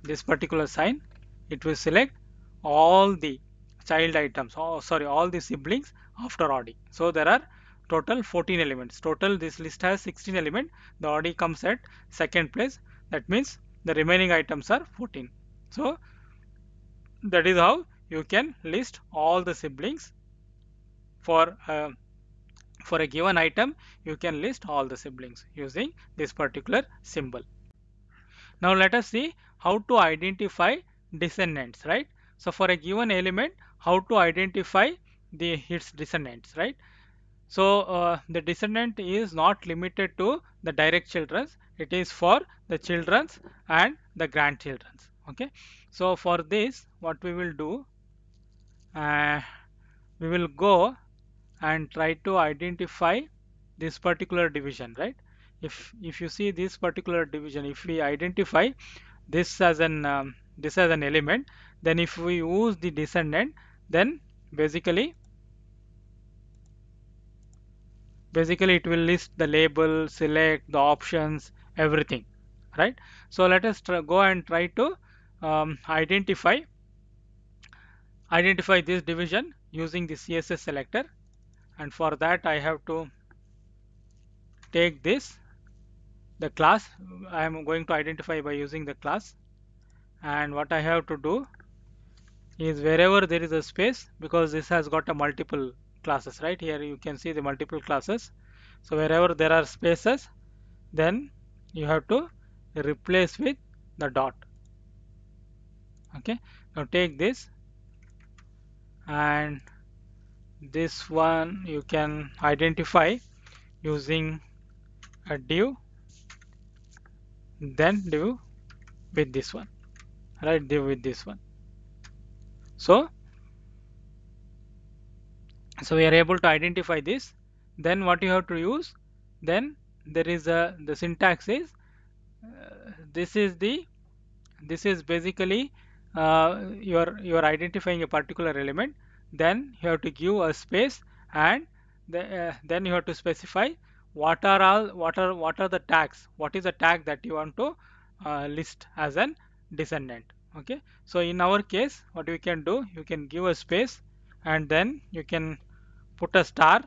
this particular sign, it will select all the child items, oh sorry, all the siblings after OD. So there are total 14 elements. Total this list has 16 elements. The OD comes at second place. That means the remaining items are 14. So that is how you can list all the siblings for for a given item. You can list all the siblings using this particular symbol. Now let us see how to identify descendants, right? So for a given element, how to identify its descendants, right? So the descendant is not limited to the direct children. It is for the children's and the grandchildren's. Okay. So for this, what we will do, uh, we will go and try to identify this particular division, right? If you see this particular division, if we identify this as an element, then if we use the descendant, then basically it will list the label, select the options, everything, right? So let us go and try to identify this division using the CSS selector. And for that I have to take the class. I am going to identify by using the class, and what I have to do is wherever there is a space, because this has got a multiple classes, right? Here you can see the multiple classes. So wherever there are spaces, then you have to replace with the dot. Okay, now take this, and this one you can identify using a div, then div with this one, right? Div with this one. So we are able to identify this. Then what you have to use, then there is a the syntax is this is the this is basically you are identifying a particular element, then you have to give a space, and then you have to specify what are the tags, what is the tag that you want to list as an descendant. Okay, so in our case what we can do, you can give a space and then you can put a star.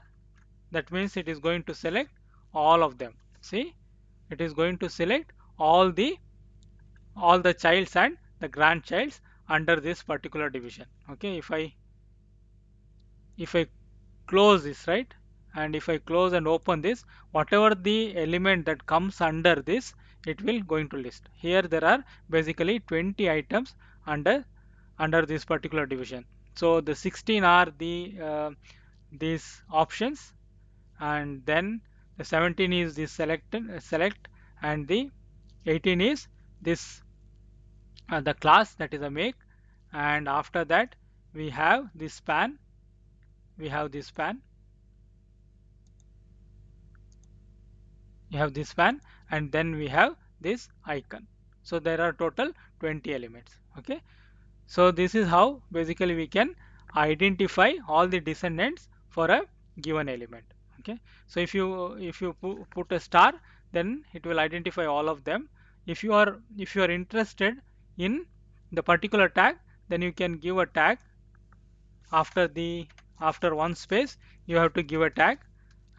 That means it is going to select all of them. See, it is going to select all the childs and the grandchilds under this particular division. Okay, if I close this, right, and if I close and open this, whatever the element that comes under this, it will going to list. Here there are basically 20 items under this particular division. So the 16 are these options, and then the 17 is the select, and the 18 is this the class, that is a make, and after that we have this span, we have this span, you have this span, and then we have this icon. So there are total 20 elements. Okay, so this is how basically we can identify all the descendants for a given element. Okay, so if you put a star, then it will identify all of them. If you are interested in the particular tag, then you can give a tag after one space. You have to give a tag,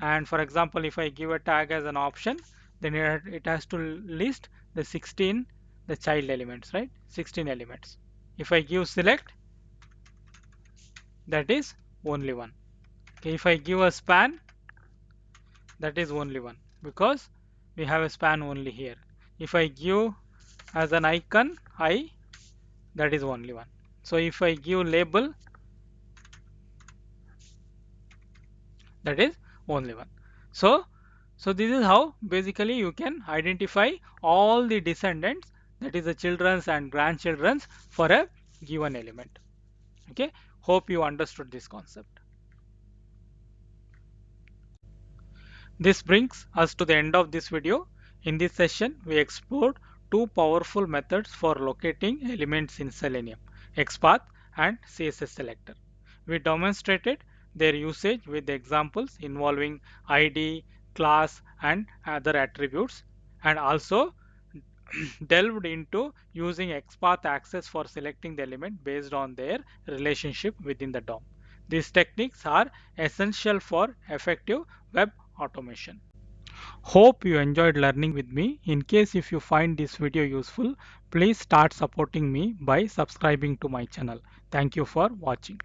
and for example, if I give a tag as an option, then it has to list the 16 the child elements, right? 16 elements. If I give select, that is only one. Okay, if I give a span, that is only one, because we have a span only here. If I give as an icon I, that is only one. So if I give label, that is only one. So this is how basically you can identify all the descendants, that is the children's and grandchildren's for a given element. Okay, hope you understood this concept. This brings us to the end of this video. In this session, we explored two powerful methods for locating elements in Selenium, XPath and CSS Selector. We demonstrated their usage with examples involving ID, class, and other attributes, and also delved into using XPath access for selecting the element based on their relationship within the DOM. These techniques are essential for effective web automation. Hope you enjoyed learning with me. In case if you find this video useful, please start supporting me by subscribing to my channel. Thank you for watching.